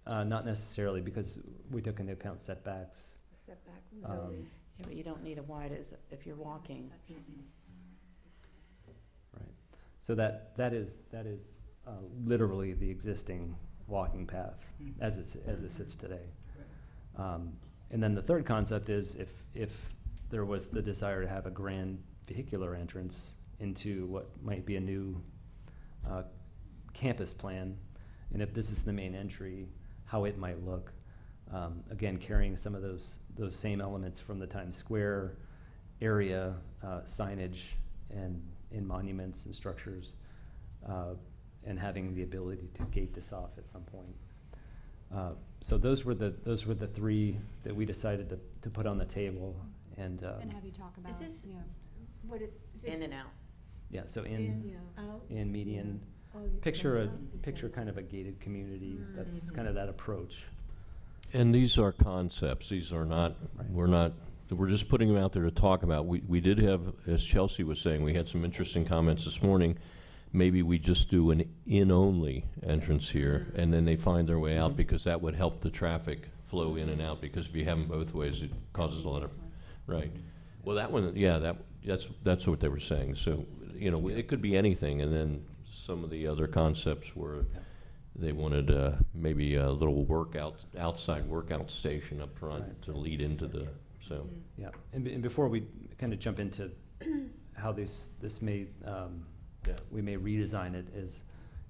[SPEAKER 3] not necessarily, because we took into account setbacks.
[SPEAKER 9] Setback
[SPEAKER 3] Um,
[SPEAKER 9] zoning.
[SPEAKER 1] Yeah, but you don't need a wide as, if you're walking.
[SPEAKER 3] Right. So that is literally the existing walking path as it sits today. And then the third concept is if there was the desire to have a grand vehicular entrance into what might be a new campus plan, and if this is the main entry, how it might look. Again, carrying some of those same elements from the Times Square area, signage and monuments and structures, and having the ability to gate this off at some point. So those were the three that we decided to put on the table, and
[SPEAKER 7] And have you talk about.
[SPEAKER 11] this-
[SPEAKER 7] Yeah.
[SPEAKER 11] What is this?
[SPEAKER 1] In and out.
[SPEAKER 3] yeah. So
[SPEAKER 11] In,
[SPEAKER 7] Yeah.
[SPEAKER 11] out?
[SPEAKER 3] in median,
[SPEAKER 11] Oh, you
[SPEAKER 3] picture
[SPEAKER 11] come out the
[SPEAKER 3] picture
[SPEAKER 11] same.
[SPEAKER 3] kind of a gated community.
[SPEAKER 11] Mm.
[SPEAKER 3] That's kind of that approach.
[SPEAKER 2] And these are concepts, these are not,
[SPEAKER 3] Right.
[SPEAKER 2] we're just putting them out there to talk about. We did have, as Chelsea was saying, we had some interesting comments this morning. Maybe we just do an in-only entrance here, and then they find their way out,
[SPEAKER 3] Mhm.
[SPEAKER 2] because that would help the traffic flow in and out, because if you have them both ways, it causes a lot of, right. Well, that one, yeah, that's what they were saying. So, it could be anything, and then some of the other concepts were, they wanted maybe a little outside workout station up front
[SPEAKER 3] Right.
[SPEAKER 2] to lead into the, so.
[SPEAKER 3] Yeah, and before we kind of jump into how this may, we may redesign it, is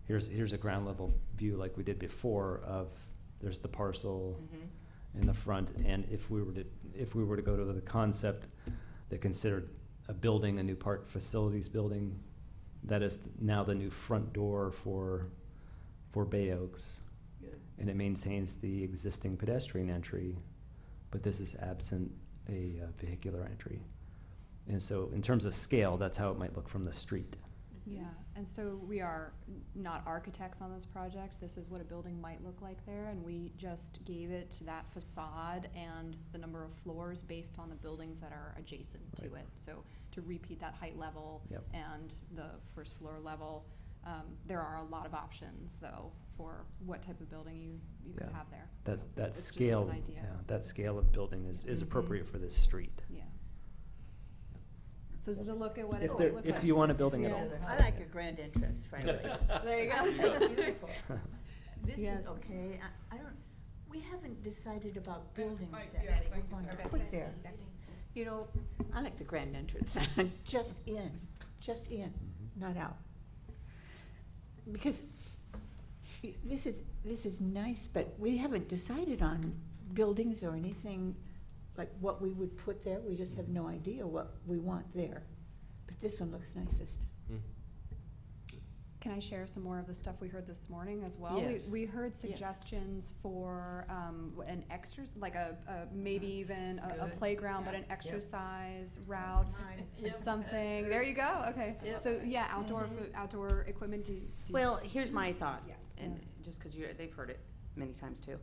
[SPEAKER 3] here's a ground level view like we did before of, there's the parcel in the front, and if we were to go to the concept that considered a building, a new park facilities building, that is now the new front door for Bay Oaks. And it maintains the existing pedestrian entry, but this is absent a vehicular entry. And so in terms of scale, that's how it might look from the street.
[SPEAKER 7] Yeah, And so we are not architects on this project. This is what a building might look like there, and we just gave it that facade and the number of floors based on the buildings that are adjacent to it. So to repeat that height level
[SPEAKER 3] Yep.
[SPEAKER 7] and the first floor level. There are a lot of options, though, for what type of building you could
[SPEAKER 3] Yeah.
[SPEAKER 7] have there.
[SPEAKER 3] That's,
[SPEAKER 7] So
[SPEAKER 3] that
[SPEAKER 7] it's just
[SPEAKER 3] scale,
[SPEAKER 7] an idea.
[SPEAKER 3] yeah, that scale of building is
[SPEAKER 7] Mhm.
[SPEAKER 3] appropriate for this street.
[SPEAKER 7] Yeah. So this is a look at what it
[SPEAKER 3] If
[SPEAKER 7] would
[SPEAKER 3] there,
[SPEAKER 7] look
[SPEAKER 3] if
[SPEAKER 7] like.
[SPEAKER 3] you want a building at
[SPEAKER 7] Yeah.
[SPEAKER 3] all.
[SPEAKER 11] I like your grand entrance, frankly.
[SPEAKER 7] There you
[SPEAKER 11] It's
[SPEAKER 7] go.
[SPEAKER 11] beautiful. This
[SPEAKER 7] Yes.
[SPEAKER 11] is okay, I don't, we haven't decided about buildings
[SPEAKER 5] Mike,
[SPEAKER 11] that
[SPEAKER 5] yes,
[SPEAKER 11] we're
[SPEAKER 5] thank you,
[SPEAKER 11] going to
[SPEAKER 5] sir.
[SPEAKER 11] put there. You know, I like the grand entrance, just in, not out. Because this is nice, but we haven't decided on buildings or anything, like what we would put there. We just have no idea what we want there. But this one looks nicest.
[SPEAKER 7] Can I share some more of the stuff we heard this morning as well?
[SPEAKER 11] Yes.
[SPEAKER 7] We heard suggestions for an exercise, like maybe even a playground, but an exercise route, something. There you go. Okay.
[SPEAKER 11] Yep.
[SPEAKER 7] So yeah, outdoor equipment.
[SPEAKER 1] Well, here's my thought,
[SPEAKER 7] Yeah.
[SPEAKER 1] and just because they've heard it many times too.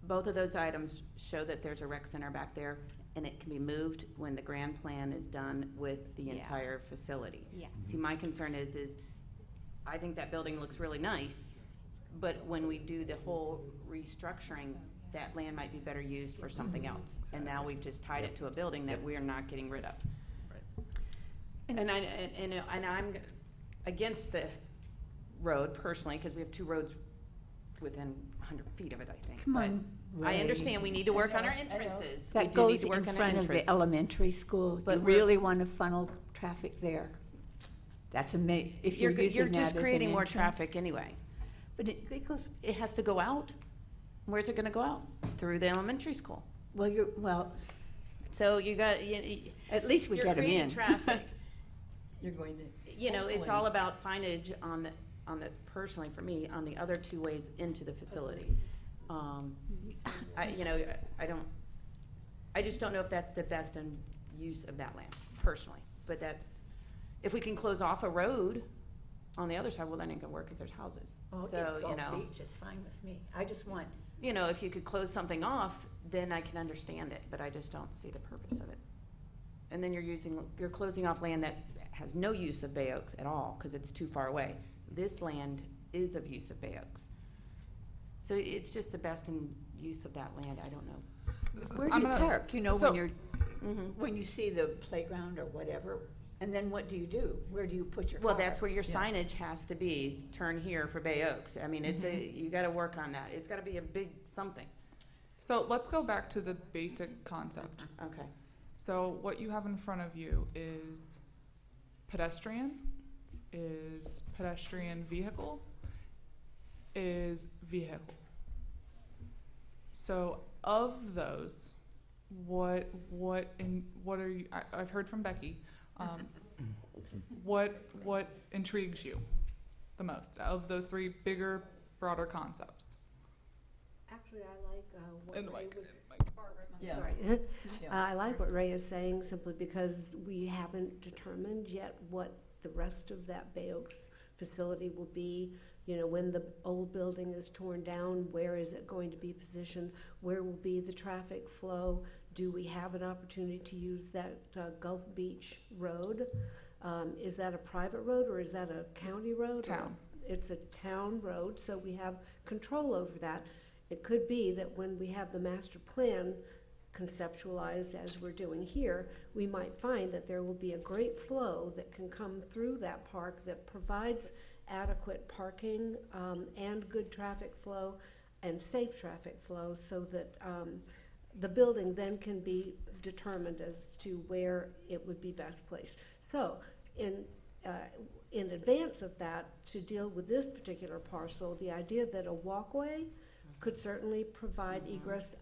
[SPEAKER 1] Both of those items show that there's a rec center back there, and it can be moved when the grand plan is done with the
[SPEAKER 7] Yeah.
[SPEAKER 1] entire facility.
[SPEAKER 7] Yeah.
[SPEAKER 1] See, my concern is I think that building looks really nice, but when we do the whole restructuring, that land might be better used for something else. And now we've just tied it to a building that we're not getting rid of. And I'm against the road personally, because we have two roads within 100 feet of it, I think.
[SPEAKER 11] Come
[SPEAKER 1] But
[SPEAKER 11] on,
[SPEAKER 1] I
[SPEAKER 11] Ray.
[SPEAKER 1] understand we need to work on our
[SPEAKER 11] I know.
[SPEAKER 1] entrances. We
[SPEAKER 11] That
[SPEAKER 1] do need
[SPEAKER 11] goes
[SPEAKER 1] to work
[SPEAKER 11] in
[SPEAKER 1] on our
[SPEAKER 11] front of the
[SPEAKER 1] entrance.
[SPEAKER 11] elementary school. You
[SPEAKER 1] But we're-
[SPEAKER 11] really want to funnel traffic there. That's if you're using
[SPEAKER 1] You're
[SPEAKER 11] that
[SPEAKER 1] just
[SPEAKER 11] as an
[SPEAKER 1] creating more
[SPEAKER 11] entrance.
[SPEAKER 1] traffic anyway.
[SPEAKER 11] But it goes,
[SPEAKER 1] It has to go out. Where's it gonna go out? Through the elementary school.
[SPEAKER 11] well,
[SPEAKER 1] So you got,
[SPEAKER 11] at least we
[SPEAKER 1] you're
[SPEAKER 11] get them
[SPEAKER 1] creating
[SPEAKER 11] in.
[SPEAKER 1] traffic.
[SPEAKER 11] You're going to.
[SPEAKER 1] It's all about signage on the, personally for me, on the other two ways into the facility. I just don't know if that's the best use of that land, personally. But if we can close off a road on the other side, well, then it can work because there's houses. So,
[SPEAKER 11] Gulf Beach is fine with me. I just want,
[SPEAKER 1] if you could close something off, then I can understand it, but I just don't see the purpose of it. And then you're closing off land that has no use of Bay Oaks at all, because it's too far away. This land is of use of Bay Oaks. So it's just the best in use of that land, I don't know.
[SPEAKER 11] where do you park,
[SPEAKER 5] so-
[SPEAKER 11] when you see the playground or whatever? And then what do you do? Where do you put your car?
[SPEAKER 1] Well, that's where your signage has to be, turn here for Bay Oaks. I mean, you gotta work on that. It's gotta be a big something.
[SPEAKER 5] So let's go back to the basic concept.
[SPEAKER 1] Okay.
[SPEAKER 5] So what you have in front of you is pedestrian, is pedestrian vehicle, is vehicle. So of those, what are you, I've heard from Becky, what intrigues you the most of those three bigger, broader concepts?
[SPEAKER 9] Actually, I like
[SPEAKER 5] In the
[SPEAKER 9] what Ray
[SPEAKER 5] mic,
[SPEAKER 9] was.
[SPEAKER 11] Yeah.
[SPEAKER 9] Sorry. I like what Ray is saying simply because we haven't determined yet what the rest of that Bay Oaks facility will be. When the old building is torn down, where is it going to be positioned? Where will be the traffic flow? Do we have an opportunity to use that Gulf Beach Road? Is that a private road or is that a county road?
[SPEAKER 5] Town.
[SPEAKER 9] It's a town road, so we have control over that. It could be that when we have the master plan conceptualized as we're doing here, we might find that there will be a great flow that can come through that park that provides adequate parking and good traffic flow and safe traffic flow, so that the building then can be determined as to where it would be best placed. So in advance of that, to deal with this particular parcel, the idea that a walkway could certainly provide egress,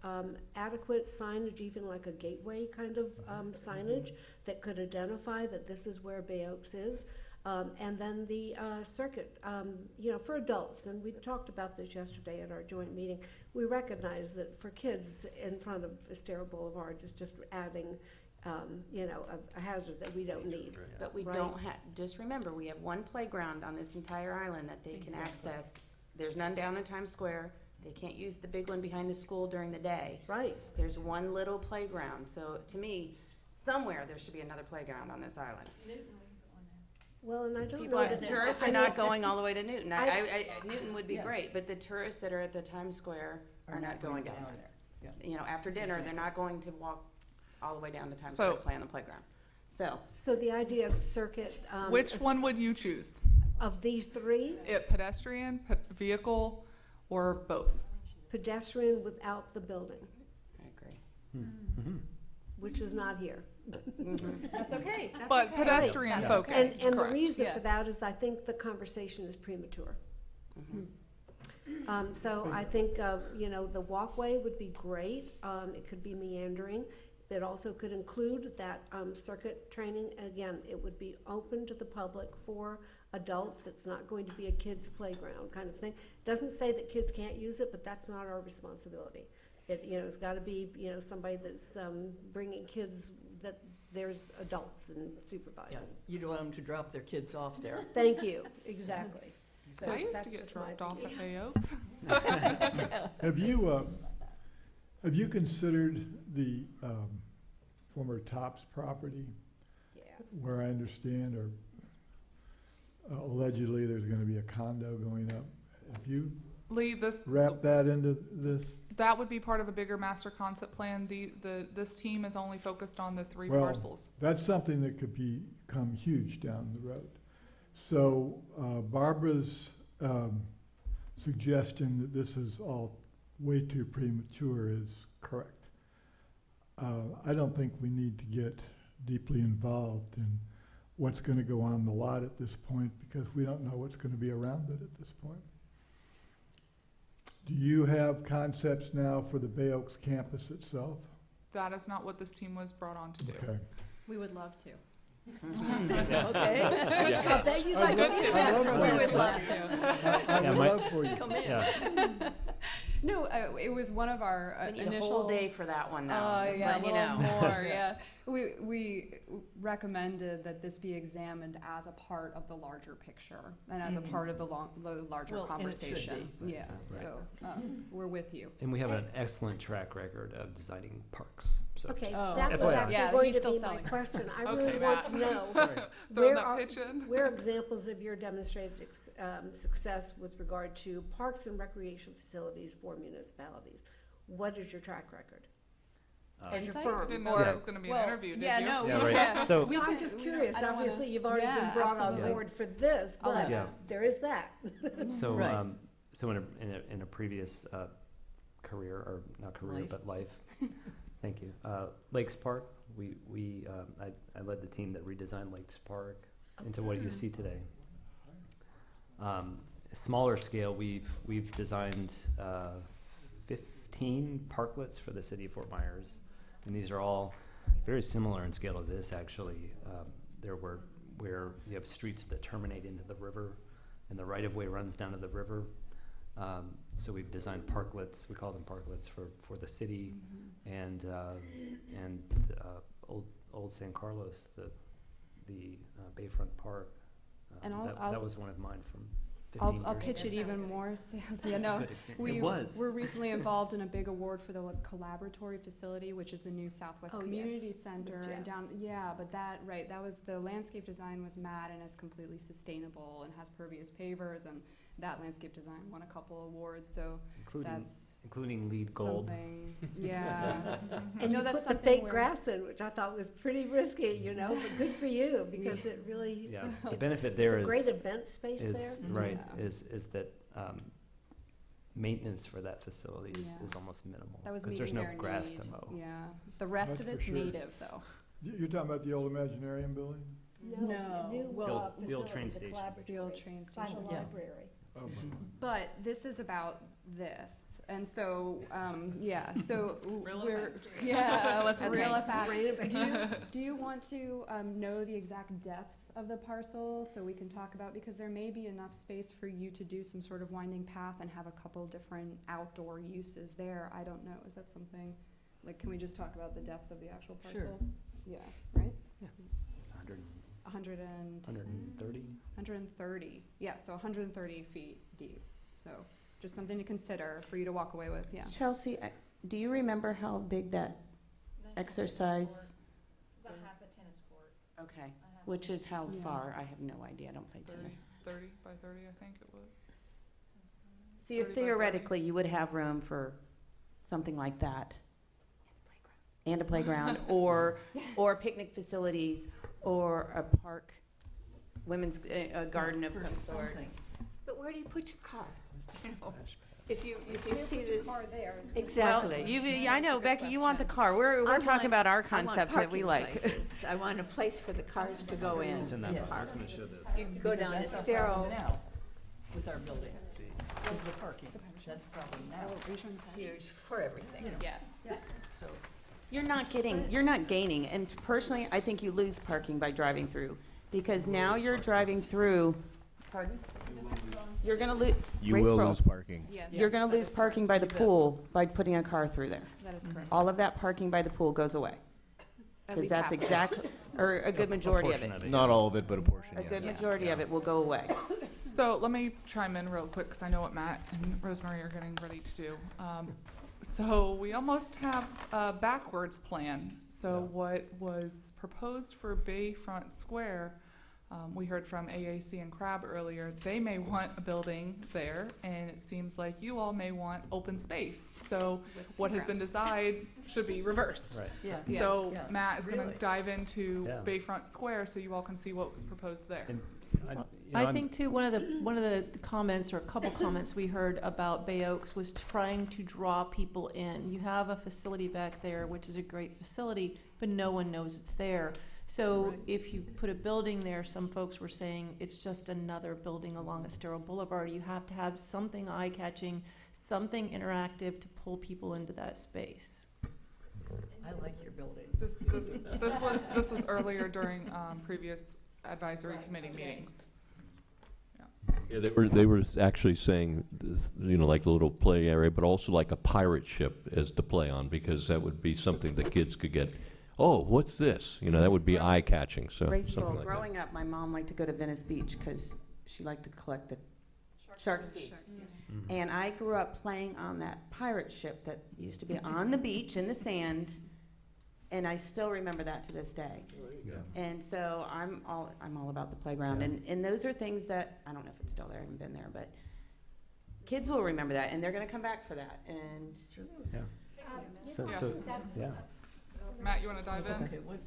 [SPEAKER 9] adequate signage, even like a gateway kind of signage that could identify that this is where Bay Oaks is. And then the circuit, for adults, and we talked about this yesterday at our joint meeting, we recognize that for kids in front of Estero Boulevard is just adding you know, a hazard that we don't need.
[SPEAKER 1] But we
[SPEAKER 9] Right.
[SPEAKER 1] don't have, just remember, we have one playground on this entire island that they can access. There's none down in Times Square. They can't use the big one behind the school during the day.
[SPEAKER 9] Right.
[SPEAKER 1] There's one little playground. So to me, somewhere there should be another playground on this island.
[SPEAKER 9] Well, and I don't
[SPEAKER 1] People,
[SPEAKER 9] know that.
[SPEAKER 1] tourists
[SPEAKER 9] I
[SPEAKER 1] are
[SPEAKER 9] mean,
[SPEAKER 1] not going all the way to Newton.
[SPEAKER 9] I-
[SPEAKER 1] Newton would be
[SPEAKER 11] Yeah.
[SPEAKER 1] great, but the tourists that are at the Times Square are not going down there.
[SPEAKER 11] Yeah.
[SPEAKER 1] You know, after dinner, they're not going to walk all the way down to Times
[SPEAKER 5] So-
[SPEAKER 1] Square to play on the playground. So,
[SPEAKER 9] So the idea of circuit.
[SPEAKER 5] Which one would you choose?
[SPEAKER 9] Of these three,
[SPEAKER 5] Pedestrian, vehicle, or both?
[SPEAKER 9] pedestrian without the building,
[SPEAKER 1] I agree.
[SPEAKER 3] Mm-hmm.
[SPEAKER 9] which is not here.
[SPEAKER 7] That's okay, that's
[SPEAKER 5] But
[SPEAKER 7] okay.
[SPEAKER 5] pedestrian
[SPEAKER 7] That's okay.
[SPEAKER 5] focused,
[SPEAKER 9] And the
[SPEAKER 5] correct.
[SPEAKER 9] reason
[SPEAKER 7] Yeah.
[SPEAKER 9] for that is I think the conversation is premature. So I think, you know, the walkway would be great. It could be meandering. It also could include that circuit training. Again, it would be open to the public for adults. It's not going to be a kid's playground kind of thing. Doesn't say that kids can't use it, but that's not our responsibility. It, you know, it's got to be, you know, somebody that's bringing kids, that there's adults and supervising.
[SPEAKER 11] Yeah, you don't want them to drop their kids off there.
[SPEAKER 9] Thank you, exactly. So
[SPEAKER 5] I used
[SPEAKER 9] that's
[SPEAKER 5] to get
[SPEAKER 9] just my
[SPEAKER 5] dropped off at
[SPEAKER 9] opinion.
[SPEAKER 5] Bayokes.
[SPEAKER 10] Have you considered the former Tops property,
[SPEAKER 9] Yeah.
[SPEAKER 10] where I understand, or allegedly there's going to be a condo going up? Have you
[SPEAKER 5] Lee,
[SPEAKER 10] wrapped that into this?
[SPEAKER 5] that would be part of a bigger master concept plan. This team is only focused on the three
[SPEAKER 10] Well,
[SPEAKER 5] parcels.
[SPEAKER 10] That's something that could become huge down the road. So Barbara's suggestion that this is all way too premature is correct. I don't think we need to get deeply involved in what's going to go on the lot at this point, because we don't know what's going to be around it at this point. Do you have concepts now for the Bay Oaks campus itself?
[SPEAKER 5] That is not what this team was brought on to do.
[SPEAKER 10] Okay.
[SPEAKER 7] We would love to.
[SPEAKER 9] Okay. I bet you'd like to
[SPEAKER 5] Good
[SPEAKER 9] hear
[SPEAKER 5] pitch.
[SPEAKER 9] that
[SPEAKER 10] love
[SPEAKER 9] from
[SPEAKER 7] We
[SPEAKER 10] that.
[SPEAKER 9] me.
[SPEAKER 7] would love to.
[SPEAKER 10] I
[SPEAKER 3] Yeah,
[SPEAKER 10] would
[SPEAKER 3] my-
[SPEAKER 10] love for you.
[SPEAKER 11] Come in.
[SPEAKER 3] Yeah.
[SPEAKER 7] No, it was one of our
[SPEAKER 1] We need
[SPEAKER 7] initial.
[SPEAKER 1] a whole day for that one, though. Just
[SPEAKER 7] Yeah, a
[SPEAKER 1] letting you
[SPEAKER 7] little
[SPEAKER 1] know.
[SPEAKER 7] more, yeah. We recommended that this be examined as a part of the larger picture and as a part of the larger
[SPEAKER 11] Well, and it should
[SPEAKER 7] conversation.
[SPEAKER 11] be.
[SPEAKER 7] Yeah,
[SPEAKER 3] Right.
[SPEAKER 7] so, we're with you.
[SPEAKER 3] And we have an excellent track record of designing parks. So
[SPEAKER 9] Okay,
[SPEAKER 7] Oh.
[SPEAKER 9] that was
[SPEAKER 3] FYI.
[SPEAKER 9] actually
[SPEAKER 7] Yeah,
[SPEAKER 9] going
[SPEAKER 7] he's
[SPEAKER 9] to
[SPEAKER 7] still
[SPEAKER 9] be my
[SPEAKER 7] selling.
[SPEAKER 9] question. I
[SPEAKER 5] Oh,
[SPEAKER 9] really
[SPEAKER 5] say
[SPEAKER 9] want
[SPEAKER 5] that.
[SPEAKER 9] to know,
[SPEAKER 5] Throw
[SPEAKER 9] where
[SPEAKER 5] that
[SPEAKER 9] are,
[SPEAKER 5] pitch in.
[SPEAKER 9] where are examples of your demonstrated success with regard to parks and recreation facilities for municipalities? What is your track record? As your
[SPEAKER 7] Insight?
[SPEAKER 5] I
[SPEAKER 9] firm?
[SPEAKER 5] didn't know
[SPEAKER 9] Or-
[SPEAKER 5] this was going to be an interview, did you?
[SPEAKER 7] Yeah, no,
[SPEAKER 3] Yeah, right.
[SPEAKER 7] yeah.
[SPEAKER 3] So-
[SPEAKER 7] We
[SPEAKER 9] No, I'm
[SPEAKER 7] can-
[SPEAKER 9] just
[SPEAKER 7] we don't-
[SPEAKER 9] curious.
[SPEAKER 7] I don't wanna-
[SPEAKER 9] Obviously, you've already
[SPEAKER 7] Yeah,
[SPEAKER 9] been brought on
[SPEAKER 7] absolutely.
[SPEAKER 9] board for this,
[SPEAKER 7] I'll
[SPEAKER 9] but
[SPEAKER 7] let
[SPEAKER 3] Yeah.
[SPEAKER 9] there is that.
[SPEAKER 3] So,
[SPEAKER 11] Right.
[SPEAKER 3] so in a previous career, or not career,
[SPEAKER 11] Life.
[SPEAKER 3] but life, thank you. Lakes Park, I led the team that redesigned Lakes Park into what you see today. Smaller scale, we've designed 15 parklets for the city of Fort Myers, and these are all very similar in scale to this. Actually, there were where you have streets that terminate into the river, and the right-of-way runs down to the river. So we've designed parklets. We call them parklets for the city, and Old San Carlos, the Bayfront Park.
[SPEAKER 7] And
[SPEAKER 3] that
[SPEAKER 7] I'll-
[SPEAKER 3] was one of mine from 15
[SPEAKER 7] I'll
[SPEAKER 3] years
[SPEAKER 7] pitch
[SPEAKER 3] ago.
[SPEAKER 7] it even more. Sales. Yeah,
[SPEAKER 3] That's a
[SPEAKER 7] no,
[SPEAKER 3] good example.
[SPEAKER 7] we
[SPEAKER 3] It was.
[SPEAKER 7] were recently involved in a big award for the collaboratory facility, which is the new Southwest
[SPEAKER 9] Oh,
[SPEAKER 7] Community
[SPEAKER 9] yes,
[SPEAKER 7] Center
[SPEAKER 9] with
[SPEAKER 7] and
[SPEAKER 9] Jeff.
[SPEAKER 7] down. Yeah, but that was the landscape design was mad and it's completely sustainable and has pervious pavers, and that landscape design won a couple awards. So
[SPEAKER 3] including lead gold.
[SPEAKER 7] something. Yeah.
[SPEAKER 9] And
[SPEAKER 7] No,
[SPEAKER 9] you
[SPEAKER 7] that's
[SPEAKER 9] put the
[SPEAKER 7] something
[SPEAKER 9] fake
[SPEAKER 7] where-
[SPEAKER 9] grass in, which I thought was pretty risky, you know, but good for you, because it really,
[SPEAKER 3] Yeah, the
[SPEAKER 9] it's
[SPEAKER 3] benefit
[SPEAKER 9] a
[SPEAKER 3] there
[SPEAKER 9] great
[SPEAKER 3] is
[SPEAKER 9] event space there.
[SPEAKER 3] is right
[SPEAKER 7] Yeah.
[SPEAKER 3] is that maintenance for that facility is
[SPEAKER 7] Yeah.
[SPEAKER 3] almost minimal
[SPEAKER 7] That was
[SPEAKER 3] because there's
[SPEAKER 7] meeting
[SPEAKER 3] no
[SPEAKER 7] their
[SPEAKER 3] grass
[SPEAKER 7] need.
[SPEAKER 3] to mow.
[SPEAKER 7] Yeah. The rest
[SPEAKER 10] That's
[SPEAKER 7] of
[SPEAKER 10] for
[SPEAKER 7] it's
[SPEAKER 10] sure.
[SPEAKER 7] native though.
[SPEAKER 10] You're talking about the old Imaginarium building?
[SPEAKER 9] No,
[SPEAKER 7] No.
[SPEAKER 9] the new
[SPEAKER 3] The old
[SPEAKER 9] facility,
[SPEAKER 3] train
[SPEAKER 9] the
[SPEAKER 3] station.
[SPEAKER 7] The old
[SPEAKER 9] collaboratory
[SPEAKER 7] train
[SPEAKER 9] by the
[SPEAKER 7] station.
[SPEAKER 11] Yeah.
[SPEAKER 9] library.
[SPEAKER 10] Oh, my.
[SPEAKER 7] But this is about this, and so yeah. So
[SPEAKER 5] Reel it
[SPEAKER 7] we're
[SPEAKER 5] back.
[SPEAKER 7] yeah. Let's
[SPEAKER 1] Okay.
[SPEAKER 7] reel it back.
[SPEAKER 9] Rein it back.
[SPEAKER 7] Do you want to know the exact depth of the parcel so we can talk about, because there may be enough space for you to do some sort of winding path and have a couple different outdoor uses there. I don't know. Is that something, like, can we just talk about the depth of the actual parcel?
[SPEAKER 11] Sure.
[SPEAKER 6] Yeah, right?
[SPEAKER 3] It's 100,
[SPEAKER 6] 110?
[SPEAKER 3] 130.
[SPEAKER 6] 130, yeah, so 130 feet deep. So just something to consider for you to walk away with, yeah.
[SPEAKER 1] Chelsea, do you remember how big that exercise?
[SPEAKER 11] It's a half a tennis court.
[SPEAKER 1] Okay, which is how
[SPEAKER 6] Yeah.
[SPEAKER 1] far? I have no idea. I don't play tennis.
[SPEAKER 5] 30 by 30, I think it was.
[SPEAKER 1] See,
[SPEAKER 5] 30 by 30.
[SPEAKER 1] theoretically, you would have room for something like that. And a playground, or picnic facilities, or a park, women's, a garden of some sort.
[SPEAKER 11] But where do you put your car?
[SPEAKER 1] Oh.
[SPEAKER 11] If you see this.
[SPEAKER 9] there.
[SPEAKER 11] Exactly.
[SPEAKER 1] Well, I know, Becky, you want the car. We're
[SPEAKER 11] I
[SPEAKER 1] talking
[SPEAKER 11] want-
[SPEAKER 1] about our
[SPEAKER 11] I want
[SPEAKER 1] concept that we
[SPEAKER 11] parking
[SPEAKER 1] like.
[SPEAKER 11] places. I want a place for the cars to go in.
[SPEAKER 3] It's in that
[SPEAKER 11] Yes.
[SPEAKER 3] box. I was going to show the.
[SPEAKER 11] You can go down a sterile.
[SPEAKER 13] With our building, is the parking, that's probably now
[SPEAKER 11] Huge for everything.
[SPEAKER 6] Yeah.
[SPEAKER 13] so.
[SPEAKER 1] You're not gaining, and personally, I think you lose parking by driving through, because now you're driving through, pardon? You're gonna lose,
[SPEAKER 14] You will lose parking.
[SPEAKER 6] Yes.
[SPEAKER 1] you're gonna
[SPEAKER 6] that
[SPEAKER 1] lose
[SPEAKER 6] is
[SPEAKER 1] parking by the pool by putting a car through there.
[SPEAKER 6] correct. That is correct.
[SPEAKER 1] All of that parking by the pool goes away,
[SPEAKER 6] At
[SPEAKER 1] because
[SPEAKER 6] least
[SPEAKER 1] that's
[SPEAKER 6] half of it.
[SPEAKER 1] exact, or a good majority of
[SPEAKER 3] portion
[SPEAKER 1] it.
[SPEAKER 14] Not all of it, but a portion,
[SPEAKER 1] A
[SPEAKER 14] yes.
[SPEAKER 1] good majority of it will go away.
[SPEAKER 5] So let me chime in real quick, because I know what Matt and Rosemary are getting ready to do. So we almost have a backwards plan. So what was proposed for Bayfront Square, we heard from AAC and Crab earlier, they may want a building there, and it seems like you all may want open space. So what has been decided should be reversed.
[SPEAKER 3] Right.
[SPEAKER 13] Yeah.
[SPEAKER 5] So
[SPEAKER 13] Yeah.
[SPEAKER 5] Matt is gonna
[SPEAKER 13] Really?
[SPEAKER 5] dive into
[SPEAKER 3] Yeah.
[SPEAKER 5] Bayfront Square, so you all can see what was proposed there.
[SPEAKER 3] And
[SPEAKER 4] I think too, one of the comments, or a couple comments we heard about Bay Oaks was trying to draw people in. You have a facility back there, which is a great facility, but no one knows it's there. So if you put a building there, some folks were saying it's just another building along a sterile boulevard. You have to have something eye-catching, something interactive to pull people into that space.
[SPEAKER 13] I like your building.
[SPEAKER 5] This was earlier during previous advisory committee meetings.
[SPEAKER 2] Yeah, they were actually saying this, like a little play area, but also like a pirate ship as to play on, because that would be something that kids could get, oh, what's this? That would be eye-catching, so
[SPEAKER 1] Graceful.
[SPEAKER 2] something like that.
[SPEAKER 1] Growing up, my mom liked to go to Venice Beach because she liked to collect the shark's teeth.
[SPEAKER 3] Mhm.
[SPEAKER 1] And I grew up playing on that pirate ship that used to be on the beach in the sand, and I still remember that to this day.
[SPEAKER 3] Yeah.
[SPEAKER 1] And so I'm all about the playground,
[SPEAKER 3] Yeah.
[SPEAKER 1] and those are things that, I don't know if it's still there, I haven't been there, but kids will remember that, and they're gonna come back for that, and
[SPEAKER 3] Yeah. So,
[SPEAKER 5] Yeah.
[SPEAKER 3] so, yeah.
[SPEAKER 5] Matt, you wanna dive in?
[SPEAKER 13] Okay, what,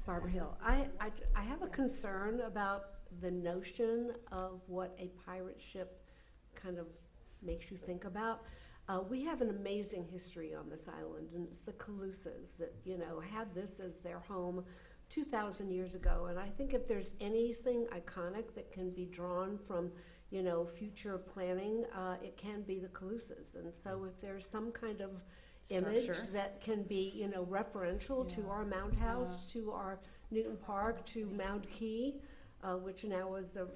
[SPEAKER 9] Barbara Hill, I have a concern about the notion of what a pirate ship kind of makes you think about. We have an amazing history on this island, and it's the Calusas that, had this as their home 2,000 years ago. And I think if there's anything iconic that can be drawn from, future planning, it can be the Calusas. And so if there's some kind of image
[SPEAKER 1] Structure.
[SPEAKER 9] that can be, referential to our Mound House, to our Newton Park, to Mound Key, which now is the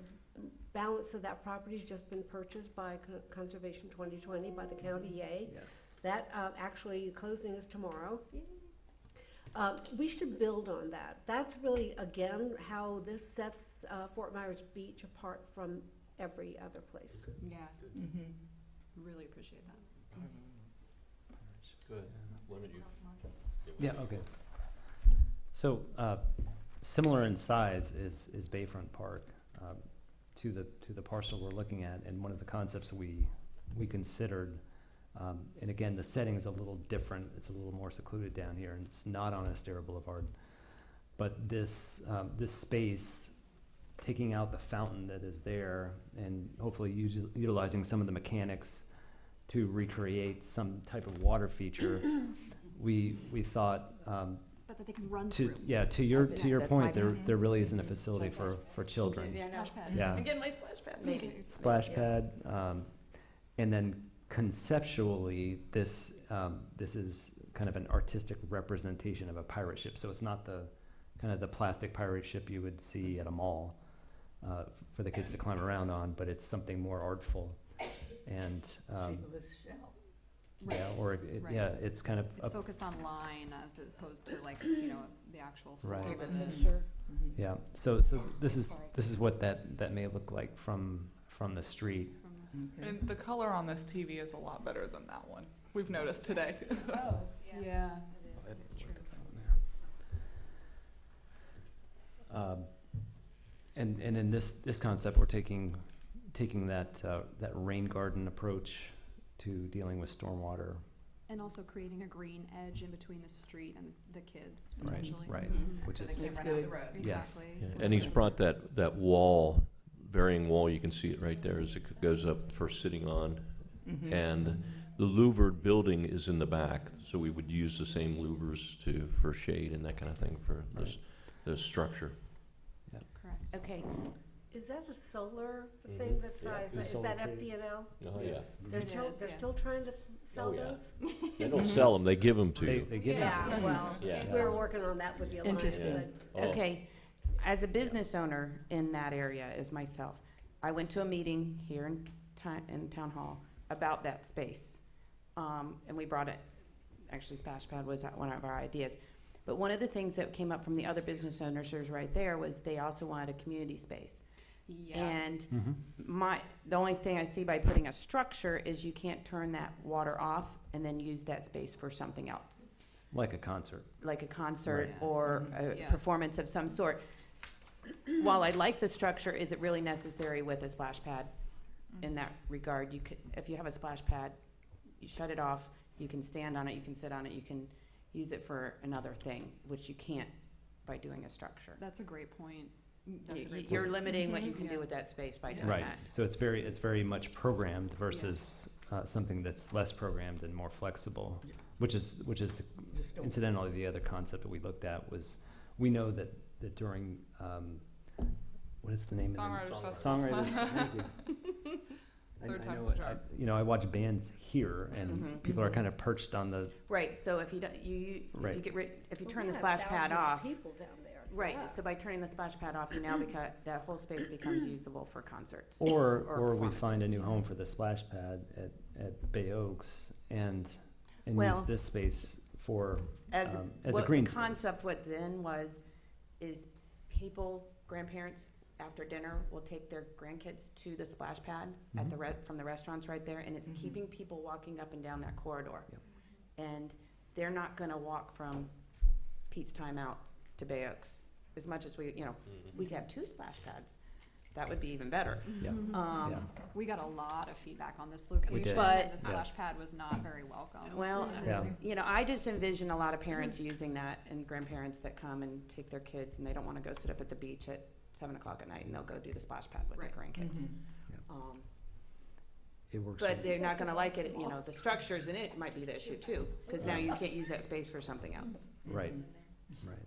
[SPEAKER 9] balance of that property's just been purchased by Conservation 2020 by the county, yay.
[SPEAKER 3] Yes.
[SPEAKER 9] That, actually, closing is tomorrow. We should build on that. That's really, again, how this sets Fort Myers Beach apart from every other place.
[SPEAKER 6] Yeah. Really appreciate that.
[SPEAKER 2] Good. Why don't you?
[SPEAKER 3] Yeah, okay. So, similar in size is Bayfront Park, to the parcel we're looking at, and one of the concepts we considered, and again, the setting is a little different, it's a little more secluded down here, and it's not on Estero Boulevard. But this space, taking out the fountain that is there, and hopefully utilizing some of the mechanics to recreate some type of water feature, we thought,
[SPEAKER 6] But that they can run
[SPEAKER 3] to
[SPEAKER 6] through.
[SPEAKER 3] to your
[SPEAKER 1] That's
[SPEAKER 3] point,
[SPEAKER 1] my
[SPEAKER 3] there really isn't a facility for children.
[SPEAKER 1] Yeah, I know.
[SPEAKER 6] Splash pad.
[SPEAKER 3] Yeah.
[SPEAKER 1] I'm getting my splash pad.
[SPEAKER 6] Maybe.
[SPEAKER 3] Splash pad, and then conceptually, this is kind of an artistic representation of a pirate ship. So it's not the kind of the plastic pirate ship you would see at a mall for the kids to climb around on, but it's something more artful. And
[SPEAKER 13] shape of a shell.
[SPEAKER 3] Yeah, or,
[SPEAKER 7] Right.
[SPEAKER 3] yeah, it's kind of
[SPEAKER 7] It's
[SPEAKER 3] up,
[SPEAKER 7] focused on line as opposed to like, the actual
[SPEAKER 3] Right.
[SPEAKER 7] form
[SPEAKER 3] Give
[SPEAKER 7] of
[SPEAKER 9] a
[SPEAKER 7] it.
[SPEAKER 9] picture.
[SPEAKER 3] yeah. So this is what that may look like from the street.
[SPEAKER 7] From this.
[SPEAKER 13] Okay.
[SPEAKER 5] And the color on this TV is a lot better than that one, we've noticed today.
[SPEAKER 7] Yeah, it's true.
[SPEAKER 3] And in this concept, we're taking that rain garden approach to dealing with stormwater.
[SPEAKER 7] And also creating a green edge in between the street and the kids
[SPEAKER 3] Right,
[SPEAKER 7] potentially.
[SPEAKER 3] right, which
[SPEAKER 13] So they
[SPEAKER 3] is,
[SPEAKER 13] can't run out the road.
[SPEAKER 3] Yes.
[SPEAKER 7] Exactly.
[SPEAKER 2] Yeah, and he's brought that wall, varying wall, you can see it right there as it goes up for sitting on.
[SPEAKER 13] Mhm.
[SPEAKER 2] And the louvered building is in the back, so we would use the same louvers for shade and that kind of thing for
[SPEAKER 3] Right.
[SPEAKER 2] the structure.
[SPEAKER 7] Correct.
[SPEAKER 1] Okay,
[SPEAKER 9] Is that a solar
[SPEAKER 2] Mhm.
[SPEAKER 9] thing that's,
[SPEAKER 2] Yeah.
[SPEAKER 9] is
[SPEAKER 3] Solar
[SPEAKER 9] that
[SPEAKER 3] trees.
[SPEAKER 9] FP&L?
[SPEAKER 2] Oh, yeah.
[SPEAKER 9] They're
[SPEAKER 7] It
[SPEAKER 9] still,
[SPEAKER 7] is,
[SPEAKER 9] they're
[SPEAKER 7] yeah.
[SPEAKER 9] still trying to sell
[SPEAKER 2] Oh, yeah.
[SPEAKER 9] those?
[SPEAKER 2] They don't sell them, they give them to
[SPEAKER 3] they
[SPEAKER 2] you.
[SPEAKER 3] give it.
[SPEAKER 9] Yeah, well,
[SPEAKER 2] Yeah.
[SPEAKER 9] we're working on that with the Alliance.
[SPEAKER 13] Interesting.
[SPEAKER 2] Oh.
[SPEAKER 1] okay. As a business owner in that area as myself, I went to a meeting here in Town Hall about that space. And we brought it, actually Splash Pad was one of our ideas. But one of the things that came up from the other business owners right there was they also wanted a community space.
[SPEAKER 7] Yeah.
[SPEAKER 1] And
[SPEAKER 3] Mhm.
[SPEAKER 1] the only thing I see by putting a structure is you can't turn that water off and then use that space for something else,
[SPEAKER 3] Like a concert.
[SPEAKER 1] like a concert
[SPEAKER 7] Right.
[SPEAKER 1] or a
[SPEAKER 7] Yeah.
[SPEAKER 1] performance of some sort. While I like the structure, is it really necessary with a splash pad in that regard? You could, if you have a splash pad, you shut it off, you can stand on it, you can sit on it, you can use it for another thing, which you can't by doing a structure.
[SPEAKER 7] That's a great point. That's a great
[SPEAKER 1] You're
[SPEAKER 7] point.
[SPEAKER 1] limiting what you can
[SPEAKER 7] Yeah.
[SPEAKER 1] do with that space by doing
[SPEAKER 3] Right,
[SPEAKER 1] that.
[SPEAKER 3] so it's very much programmed versus something that's less programmed and more flexible, which is
[SPEAKER 13] Just don't-
[SPEAKER 3] incidentally the other concept that we looked at was, we know that during, what is the name of the?
[SPEAKER 5] Songwriters Festival.
[SPEAKER 3] Songwriters, thank you.
[SPEAKER 5] Third
[SPEAKER 3] I
[SPEAKER 5] time's
[SPEAKER 3] know
[SPEAKER 5] a charm.
[SPEAKER 3] I watch bands here and
[SPEAKER 1] Mhm.
[SPEAKER 3] people are kind of perched on the,
[SPEAKER 1] Right, so if you don't, if you
[SPEAKER 3] Right.
[SPEAKER 1] if you
[SPEAKER 9] Well,
[SPEAKER 1] turn
[SPEAKER 9] we
[SPEAKER 1] the
[SPEAKER 9] have
[SPEAKER 1] splash pad
[SPEAKER 9] thousands of
[SPEAKER 1] off,
[SPEAKER 9] people down there.
[SPEAKER 1] right,
[SPEAKER 9] Yeah.
[SPEAKER 1] so by turning the splash pad off, you now that whole space becomes usable for concerts.
[SPEAKER 3] or we find a
[SPEAKER 1] performances.
[SPEAKER 3] new home for the splash pad at Bay Oaks and use
[SPEAKER 1] Well,
[SPEAKER 3] this space for,
[SPEAKER 1] As,
[SPEAKER 3] a
[SPEAKER 1] what
[SPEAKER 3] green
[SPEAKER 1] the
[SPEAKER 3] space.
[SPEAKER 1] concept what then is people, grandparents, after dinner will take their grandkids to the splash pad at
[SPEAKER 3] Mhm.
[SPEAKER 1] from the restaurants right there, and it's
[SPEAKER 13] Mhm.
[SPEAKER 1] keeping people walking up and down that corridor.
[SPEAKER 3] Yep.
[SPEAKER 1] And they're not gonna walk from Pete's Time Out to Bay Oaks, as much as we could have 2 splash pads. That would be even better.
[SPEAKER 3] Yeah. Yeah.
[SPEAKER 7] We got a lot of feedback on this location.
[SPEAKER 3] did.
[SPEAKER 1] But-
[SPEAKER 7] and the splash
[SPEAKER 3] Yes.
[SPEAKER 7] pad was not very welcome.
[SPEAKER 1] Well,
[SPEAKER 3] Yeah.
[SPEAKER 1] I just envision a lot of parents using that and grandparents that come and take their kids and they don't wanna go sit up at the beach at 7 o'clock at night and they'll go do the splash pad with their
[SPEAKER 7] Right.
[SPEAKER 1] grandkids.
[SPEAKER 13] Mhm.
[SPEAKER 3] It works.
[SPEAKER 1] But they're not gonna like it, the structures in it might be the issue too, cause now you can't use that space for something else.
[SPEAKER 3] Right, right.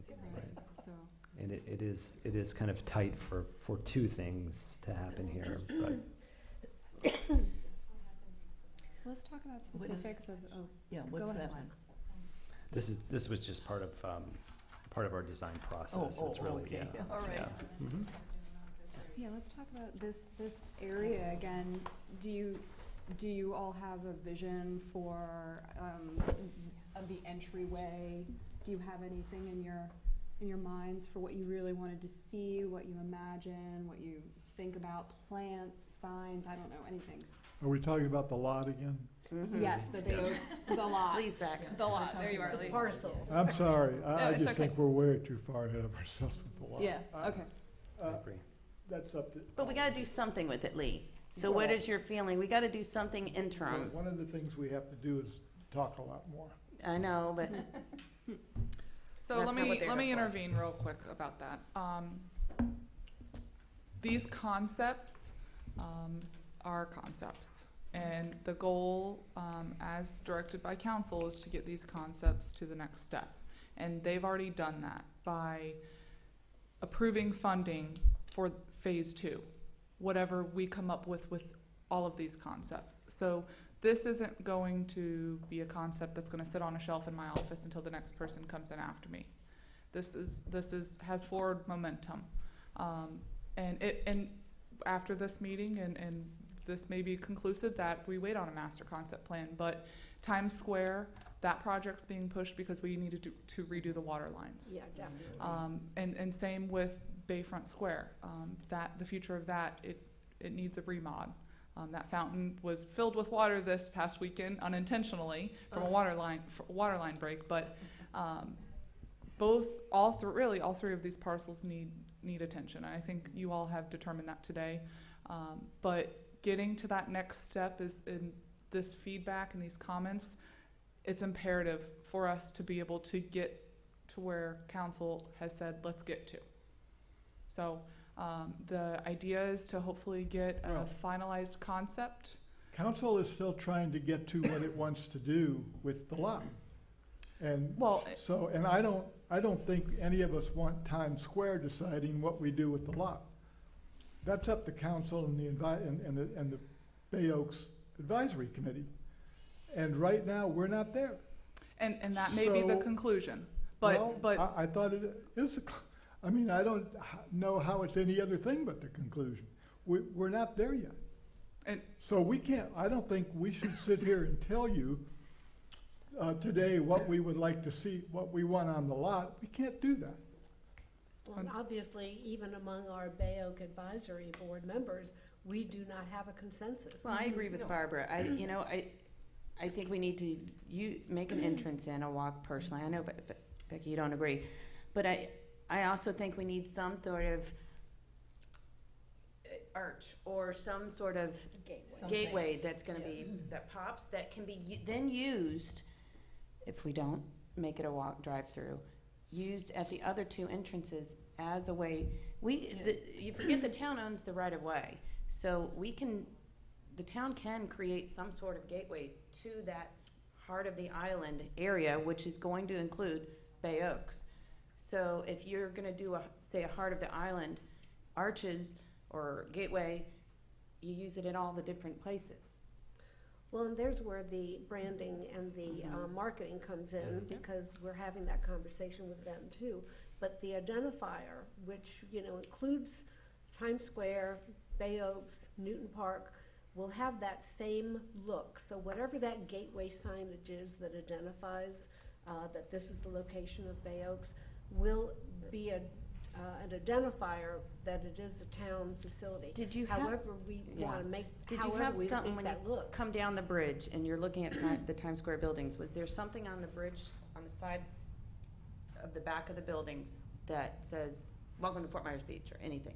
[SPEAKER 7] So,
[SPEAKER 3] And it is kind of tight for 2 things to happen here, but
[SPEAKER 7] let's talk about specifics of,
[SPEAKER 13] Yeah,
[SPEAKER 7] Go
[SPEAKER 13] what's
[SPEAKER 7] ahead.
[SPEAKER 13] that one?
[SPEAKER 3] this was just part of our design process.
[SPEAKER 13] Oh,
[SPEAKER 3] It's really,
[SPEAKER 13] okay.
[SPEAKER 3] yeah.
[SPEAKER 13] All right.
[SPEAKER 3] Yeah. Mhm.
[SPEAKER 7] yeah, let's talk about this area again. Do you all have a vision for, of the entryway? Do you have anything in your minds for what you really wanted to see, what you imagine, what you think about, plants, signs, I don't know, anything?
[SPEAKER 10] Are we talking about the lot again?
[SPEAKER 7] Yes, the Bay Oaks, the lot.
[SPEAKER 1] Please back.
[SPEAKER 7] The lot, there you are,
[SPEAKER 9] The
[SPEAKER 7] Lee.
[SPEAKER 9] parcel.
[SPEAKER 10] I'm sorry, I
[SPEAKER 7] it's
[SPEAKER 10] just
[SPEAKER 7] okay.
[SPEAKER 10] think we're way too far ahead of ourselves with the lot.
[SPEAKER 7] Yeah,
[SPEAKER 10] I-
[SPEAKER 7] okay.
[SPEAKER 3] I agree.
[SPEAKER 10] That's up to.
[SPEAKER 1] But we gotta do something with it, Lee. So what
[SPEAKER 10] Well-
[SPEAKER 1] is your feeling? We gotta do something interim.
[SPEAKER 10] One of the things we have to do is talk a lot more.
[SPEAKER 1] I know, but
[SPEAKER 5] So
[SPEAKER 1] That's
[SPEAKER 5] let
[SPEAKER 1] not what
[SPEAKER 5] me
[SPEAKER 1] they're
[SPEAKER 5] let me
[SPEAKER 1] here for.
[SPEAKER 5] intervene real quick about that. These concepts are concepts, and the goal, as directed by council, is to get these concepts to the next step. And they've already done that by approving funding for phase 2, whatever we come up with all of these concepts. So this isn't going to be a concept that's gonna sit on a shelf in my office until the next person comes in after me. This has forward momentum. And after this meeting and this may be conclusive, that we wait on a master concept plan. But Times Square, that project's being pushed because we needed to redo the water lines.
[SPEAKER 9] Yeah, definitely.
[SPEAKER 5] And same with Bayfront Square. That the future of that, it needs a remod. That fountain was filled with water this past weekend unintentionally from a water line break. But all three of these parcels need attention. And I think you all have determined that today. But getting to that next step is in this feedback and these comments. It's imperative for us to be able to get to where council has said, let's get to. So the idea is to hopefully get a finalized concept.
[SPEAKER 10] Council is still trying to get to what it wants to do with the lot. And and I don't think any of us want Times Square deciding what we do with the lot. That's up to council and the Bay Oaks Advisory Committee. And right now, we're not there.
[SPEAKER 5] And that may be the conclusion. But
[SPEAKER 10] I thought it is. I mean, I don't know how it's any other thing but the conclusion. We're not there yet.
[SPEAKER 5] And
[SPEAKER 10] so we can't. I don't think we should sit here and tell you today what we would like to see, what we want on the lot. We can't do that.
[SPEAKER 9] Well, and obviously, even among our Bay Oak Advisory Board members, we do not have a consensus.
[SPEAKER 1] Well, I agree with Barbara. I think we need to make an entrance in a walk personally. I know, but Becky, you don't agree. But I also think we need some sort of arch or some sort of gateway that's going to be, that pops, that can be then used, if we don't make it a drive-through, used at the other two entrances as a way. You forget the town owns the right-of-way. So the town can create some sort of gateway to that heart of the island area, which is going to include Bay Oaks. So if you're gonna do a heart of the island arches or gateway, you use it in all the different places.
[SPEAKER 9] Well, and there's where the branding and the marketing comes in, because we're having that conversation with them too. But the identifier, which includes Times Square, Bay Oaks, Newton Park, will have that same look. So whatever that gateway signage is that identifies that this is the location of Bay Oaks, will be an identifier that it is a town facility. However we want to make,
[SPEAKER 1] Did you have something when you come down the bridge and you're looking at the Times Square buildings? Was there something on the bridge on the side of the back of the buildings that says "Welcome to Fort Myers Beach" or anything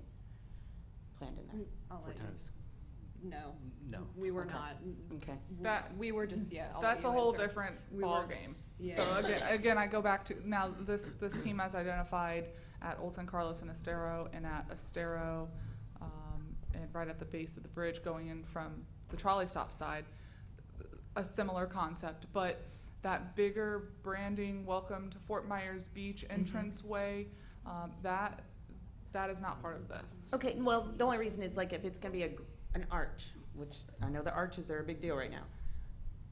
[SPEAKER 1] planned in there?
[SPEAKER 7] I'll let you. No,
[SPEAKER 14] No.
[SPEAKER 7] we were not.
[SPEAKER 1] Okay.
[SPEAKER 7] We were just
[SPEAKER 5] that's a whole different ball game.
[SPEAKER 7] Yeah.
[SPEAKER 5] So again, I go back to now. This team has identified at Old San Carlos and Estero, and at Estero, and right at the base of the bridge, going in from the trolley stop side, a similar concept. But that bigger branding, "Welcome to Fort Myers Beach" entranceway, that is not part of this.
[SPEAKER 1] Okay. Well, the only reason is like if it's going to be an arch, which I know the arches are a big deal right now,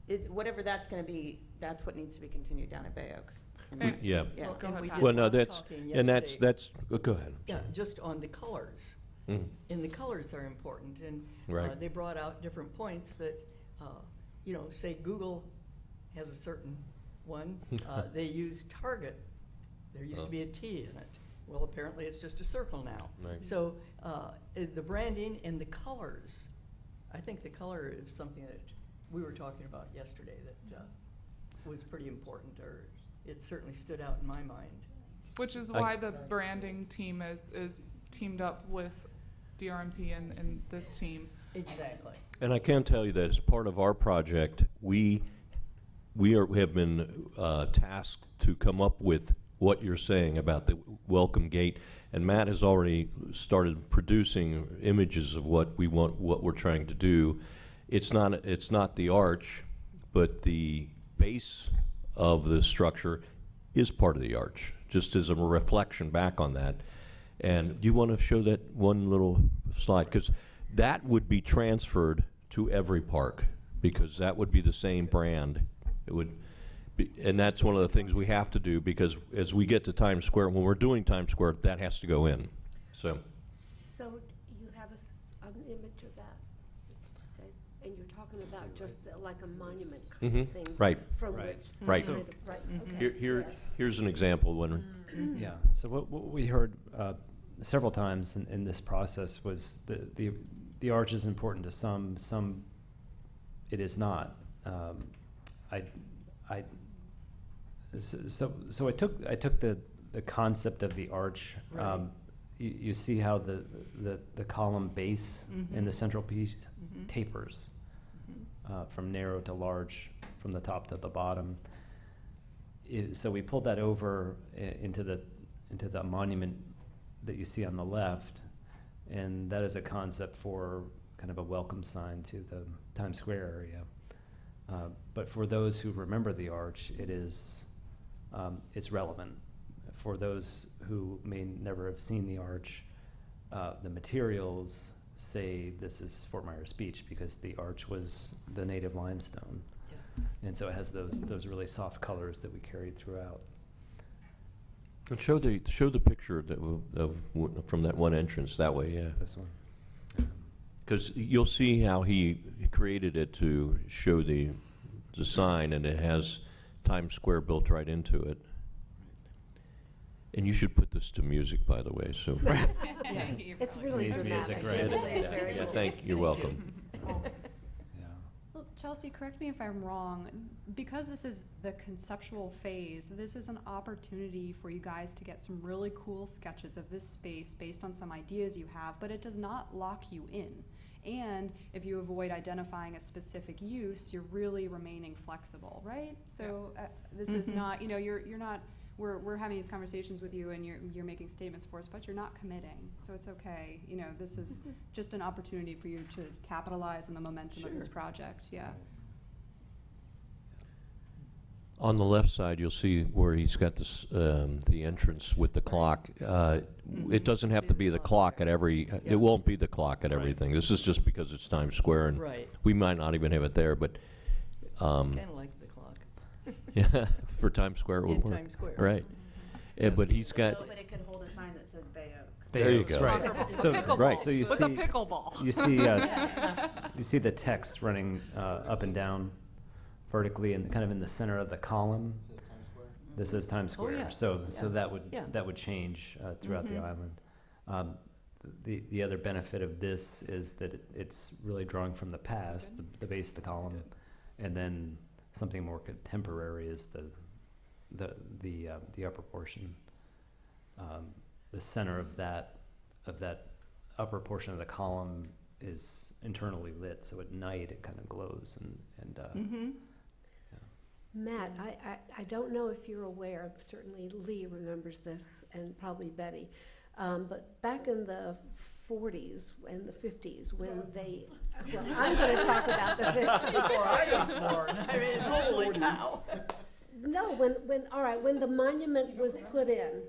[SPEAKER 1] is whatever that's going to be, that's what needs to be continued down at Bay Oaks.
[SPEAKER 2] Yeah.
[SPEAKER 5] Well, go ahead, Pat.
[SPEAKER 2] Well, no, that's go ahead.
[SPEAKER 13] Yeah, just on the colors.
[SPEAKER 2] Mm.
[SPEAKER 13] And the colors are important, and
[SPEAKER 2] Right.
[SPEAKER 13] they brought out different points that, say Google has a certain one. They use Target. There used to be a T in it. Well, apparently it's just a circle now.
[SPEAKER 2] Right.
[SPEAKER 13] So the branding and the colors, I think the color is something that we were talking about yesterday that was pretty important, or it certainly stood out in my mind.
[SPEAKER 5] Which is why the branding team is teamed up with DRMP and this team.
[SPEAKER 13] Exactly.
[SPEAKER 2] And I can tell you that as part of our project, we have been tasked to come up with what you're saying about the welcome gate, and Matt has already started producing images of what we're trying to do. It's not the arch, but the base of the structure is part of the arch, just as a reflection back on that. And do you want to show that one little slide? Because that would be transferred to every park, because that would be the same brand. It would be, and that's one of the things we have to do, because as we get to Times Square, when we're doing Times Square, that has to go in. So
[SPEAKER 9] So you have an image of that? And you're talking about just like a monument kind of thing.
[SPEAKER 2] Right.
[SPEAKER 9] From
[SPEAKER 3] Right.
[SPEAKER 9] which
[SPEAKER 2] Right.
[SPEAKER 9] side of, right, okay.
[SPEAKER 2] Here's an example when,
[SPEAKER 3] Yeah, so what we heard several times in this process was the arch is important to some it is not. So I took the concept of the arch.
[SPEAKER 13] Right.
[SPEAKER 3] You see how the column base in the central piece tapers from narrow to large, from the top to the bottom. So we pulled that over into the monument that you see on the left, and that is a concept for kind of a welcome sign to the Times Square area. But for those who remember the arch, it's relevant. For those who may never have seen the arch, the materials say this is Fort Myers Beach because the arch was the native limestone. And so it has those really soft colors that we carried throughout.
[SPEAKER 2] and show the picture from that one entrance that way, yeah.
[SPEAKER 3] This one.
[SPEAKER 2] Because you'll see how he created it to show the sign, and it has Times Square built right into it. And you should put this to music, by the way, so.
[SPEAKER 9] It's really
[SPEAKER 3] Needs
[SPEAKER 9] dramatic.
[SPEAKER 3] music, right?
[SPEAKER 9] It really is
[SPEAKER 2] Yeah,
[SPEAKER 9] very
[SPEAKER 2] yeah,
[SPEAKER 9] cool.
[SPEAKER 2] you're welcome.
[SPEAKER 3] Yeah.
[SPEAKER 7] Well, Chelsea, correct me if I'm wrong. Because this is the conceptual phase, this is an opportunity for you guys to get some really cool sketches of this space based on some ideas you have, but it does not lock you in. And if you avoid identifying a specific use, you're really remaining flexible, right? So this is not, you're not. We're having these conversations with you, and you're making statements for us, but you're not committing. So it's okay. This is just an opportunity for you to capitalize on the momentum of this project. Yeah.
[SPEAKER 2] On the left side, you'll see where he's got this, the entrance with the clock. It doesn't have to be the clock at every, it won't be the clock at everything. This is just because it's Times Square, and
[SPEAKER 13] Right.
[SPEAKER 2] we might not even have it there, but,
[SPEAKER 13] Kind of like the clock.
[SPEAKER 2] yeah, for Times Square it would
[SPEAKER 13] In
[SPEAKER 2] work.
[SPEAKER 13] Times Square.
[SPEAKER 2] Right. But he's got,
[SPEAKER 1] But it could hold a sign that says Bay Oaks.
[SPEAKER 2] There you
[SPEAKER 3] Oaks,
[SPEAKER 2] go.
[SPEAKER 3] Right.
[SPEAKER 5] Soccer-
[SPEAKER 3] So,
[SPEAKER 5] pickleball.
[SPEAKER 2] Right.
[SPEAKER 3] so you
[SPEAKER 5] With
[SPEAKER 3] see
[SPEAKER 5] a pickleball.
[SPEAKER 3] you see the text running up and down vertically and kind of in the center of the column. This is Times Square.
[SPEAKER 13] yeah.
[SPEAKER 3] So
[SPEAKER 13] Yeah.
[SPEAKER 3] that would change throughout the island. The other benefit of this is that it's really drawing from the past, the base of the column, and then something more contemporary is the upper portion. The center of that upper portion of the column is internally lit, so at night it kind of glows and
[SPEAKER 9] Matt, I don't know if you're aware, certainly Lee remembers this, and probably Betty, but back in the 40s and the 50s, when they, well, I'm going to talk about the 50s.
[SPEAKER 13] Before I was born. I mean, holy cow.
[SPEAKER 9] No, when the monument was put in,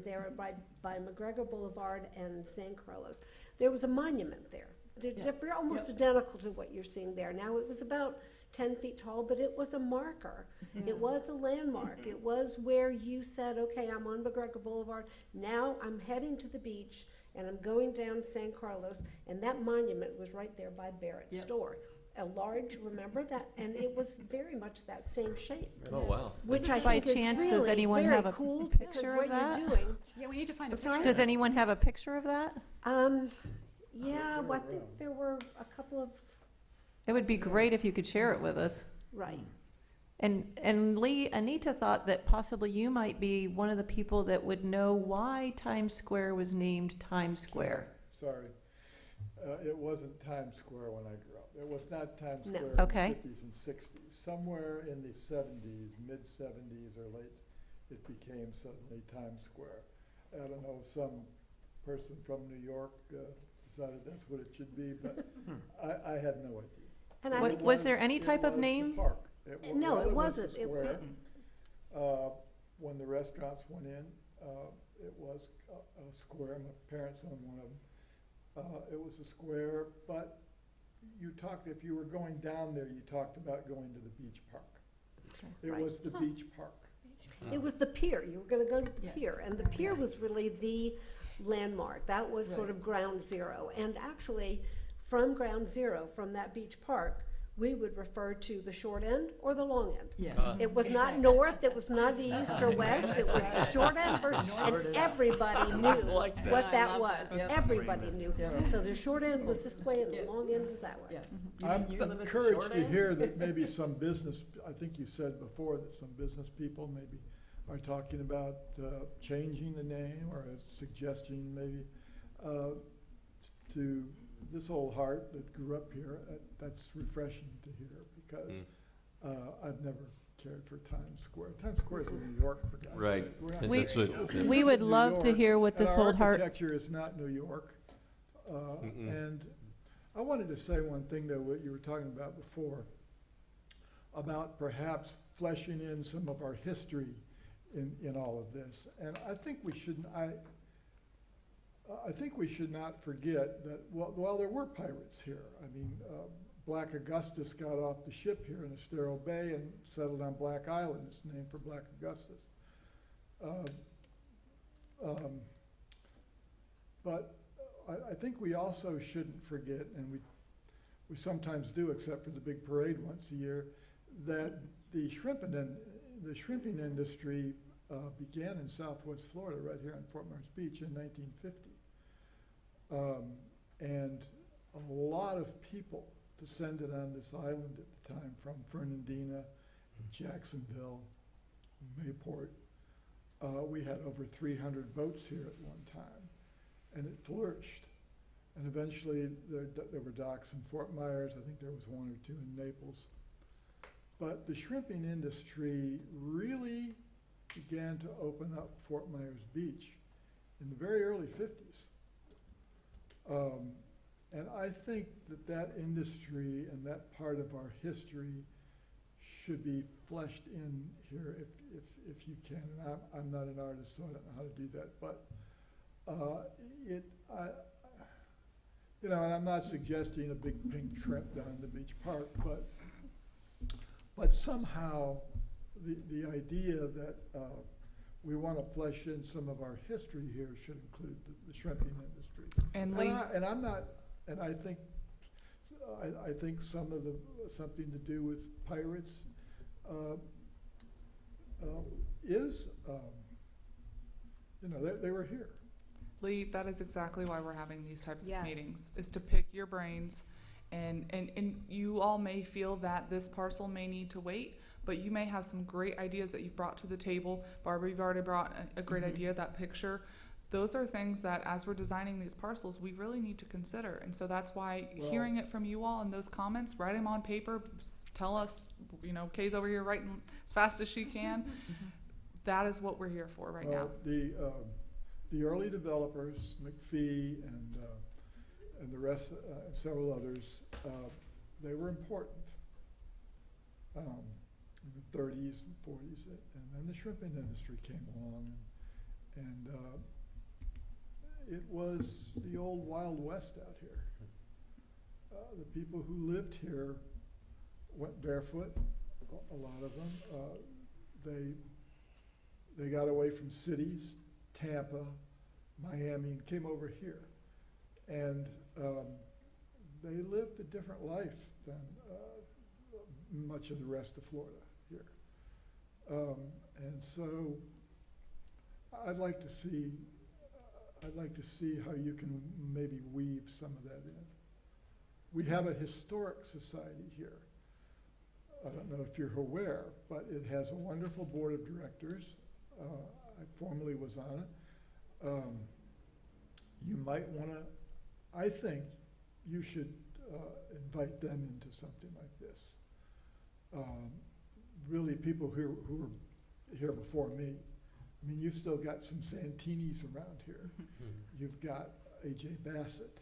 [SPEAKER 9] there by McGregor Boulevard and San Carlos, there was a monument there. They're almost identical to what you're seeing there. Now, it was about 10 feet tall, but it was a marker. It was a landmark. It was where you said, okay, I'm on McGregor Boulevard. Now I'm heading to the beach, and I'm going down San Carlos, and that monument was right there by Barrett's store. A large, remember that? And it was very much that same shape.
[SPEAKER 2] oh, wow.
[SPEAKER 9] Which I
[SPEAKER 4] By
[SPEAKER 9] think is
[SPEAKER 4] chance, does
[SPEAKER 9] really
[SPEAKER 4] anyone
[SPEAKER 9] very
[SPEAKER 4] have a
[SPEAKER 9] cool,
[SPEAKER 4] picture
[SPEAKER 9] because
[SPEAKER 4] of
[SPEAKER 9] what
[SPEAKER 4] that?
[SPEAKER 9] you're doing.
[SPEAKER 7] Yeah, we need to find a
[SPEAKER 9] I'm sorry?
[SPEAKER 7] picture.
[SPEAKER 4] Does anyone have a picture of that?
[SPEAKER 9] Yeah, well, I think there were a couple of,
[SPEAKER 4] It would be great if you could share it with us.
[SPEAKER 9] right.
[SPEAKER 4] And Lee, Anita thought that possibly you might be one of the people that would know why Times Square was named Times Square.
[SPEAKER 10] Sorry. It wasn't Times Square when I grew up. It was not Times
[SPEAKER 9] No.
[SPEAKER 10] Square
[SPEAKER 4] Okay.
[SPEAKER 10] in the 50s and 60s. Somewhere in the 70s, mid-70s or late, it became suddenly Times Square. I don't know, some person from New York decided that's what it should be, but I had no idea.
[SPEAKER 9] And I
[SPEAKER 4] What-
[SPEAKER 9] think
[SPEAKER 4] was there any
[SPEAKER 10] It
[SPEAKER 4] type of
[SPEAKER 10] was the
[SPEAKER 4] name?
[SPEAKER 10] park.
[SPEAKER 9] No,
[SPEAKER 10] well,
[SPEAKER 9] it
[SPEAKER 10] was the
[SPEAKER 9] wasn't. It
[SPEAKER 10] square. When the restaurants went in, it was a square. My parents owned one of them. It was a square, but if you were going down there, you talked about going to the beach park. It
[SPEAKER 9] Right.
[SPEAKER 10] was the beach park.
[SPEAKER 9] It was the pier. You were going to go to the pier, and the pier was really the landmark. That was sort of ground zero. And actually, from ground zero, from that beach park, we would refer to the short end or the long end.
[SPEAKER 13] Yes.
[SPEAKER 9] It was not north, it was not east or west, it was the short end versus, and everybody knew
[SPEAKER 13] like that.
[SPEAKER 9] what
[SPEAKER 6] I
[SPEAKER 9] that
[SPEAKER 6] love
[SPEAKER 9] was.
[SPEAKER 6] that.
[SPEAKER 9] Everybody knew.
[SPEAKER 13] Yeah.
[SPEAKER 9] So the short end was this way and the long end was that way.
[SPEAKER 13] Yeah.
[SPEAKER 10] I'm
[SPEAKER 13] You live at the
[SPEAKER 10] encouraged
[SPEAKER 13] short
[SPEAKER 10] to
[SPEAKER 13] end?
[SPEAKER 10] hear that maybe some business, I think you said before that some business people maybe are talking about changing the name or a suggestion maybe to this old heart that grew up here. That's refreshing to hear because I've never cared for Times Square. Times Square is in New York, for God's
[SPEAKER 2] Right.
[SPEAKER 10] sake. We're not-
[SPEAKER 2] And
[SPEAKER 4] We-
[SPEAKER 2] that's what-
[SPEAKER 10] This
[SPEAKER 4] We
[SPEAKER 10] isn't
[SPEAKER 4] would
[SPEAKER 10] New
[SPEAKER 4] love to
[SPEAKER 10] York,
[SPEAKER 4] hear what
[SPEAKER 10] and
[SPEAKER 4] this
[SPEAKER 10] our
[SPEAKER 4] old heart.
[SPEAKER 10] architecture is not New York.
[SPEAKER 2] Mm-mm.
[SPEAKER 10] And I wanted to say one thing, though, what you were talking about before, about perhaps fleshing in some of our history in all of this. And I think we shouldn't, I think we should not forget that, well, there were pirates here. I mean, Black Augustus got off the ship here in Estero Bay and settled on Black Island. It's named for Black Augustus. But I think we also shouldn't forget, and we sometimes do, except for the big parade once a year, that the shrimping industry began in Southwest Florida, right here on Fort Myers Beach in 1950. And a lot of people descended on this island at the time from Fernandina, Jacksonville, Mayport. We had over 300 boats here at one time, and it flourished. And eventually there were docks in Fort Myers. I think there was one or two in Naples. But the shrimping industry really began to open up Fort Myers Beach in the very early 50s. And I think that industry and that part of our history should be fleshed in here if you can. And I'm not an artist, so I don't know how to do that. But and I'm not suggesting a big pink shrimp down in the beach park, but somehow the idea that we want to flesh in some of our history here should include the shrimping industry.
[SPEAKER 5] And Lee,
[SPEAKER 10] And I think some of something to do with pirates is they were here.
[SPEAKER 5] Lee, that is exactly why we're having these types of
[SPEAKER 6] Yes.
[SPEAKER 5] meetings, is to pick your brains. And you all may feel that this parcel may need to wait, but you may have some great ideas that you've brought to the table. Barbara, you've already brought a great idea, that picture. Those are things that, as we're designing these parcels, we really need to consider. And so that's why hearing it from you all in those comments, write them on paper, tell us, Kay's over here writing as fast as she can. That is what we're here for right now.
[SPEAKER 10] The early developers, McPhee and the rest, and several others, they were important in the 30s and 40s, and then the shrimping industry came along, and it was the old Wild West out here. The people who lived here went barefoot, a lot of them. They got away from cities, Tampa, Miami, and came over here. And they lived a different life than much of the rest of Florida here. And so I'd like to see how you can maybe weave some of that in. We have a historic society here. I don't know if you're aware, but it has a wonderful board of directors. I formerly was on it. You might want to, I think you should invite them into something like this. Really, people who were here before me. I mean, you've still got some Santinis around here. You've got A.J. Bassett.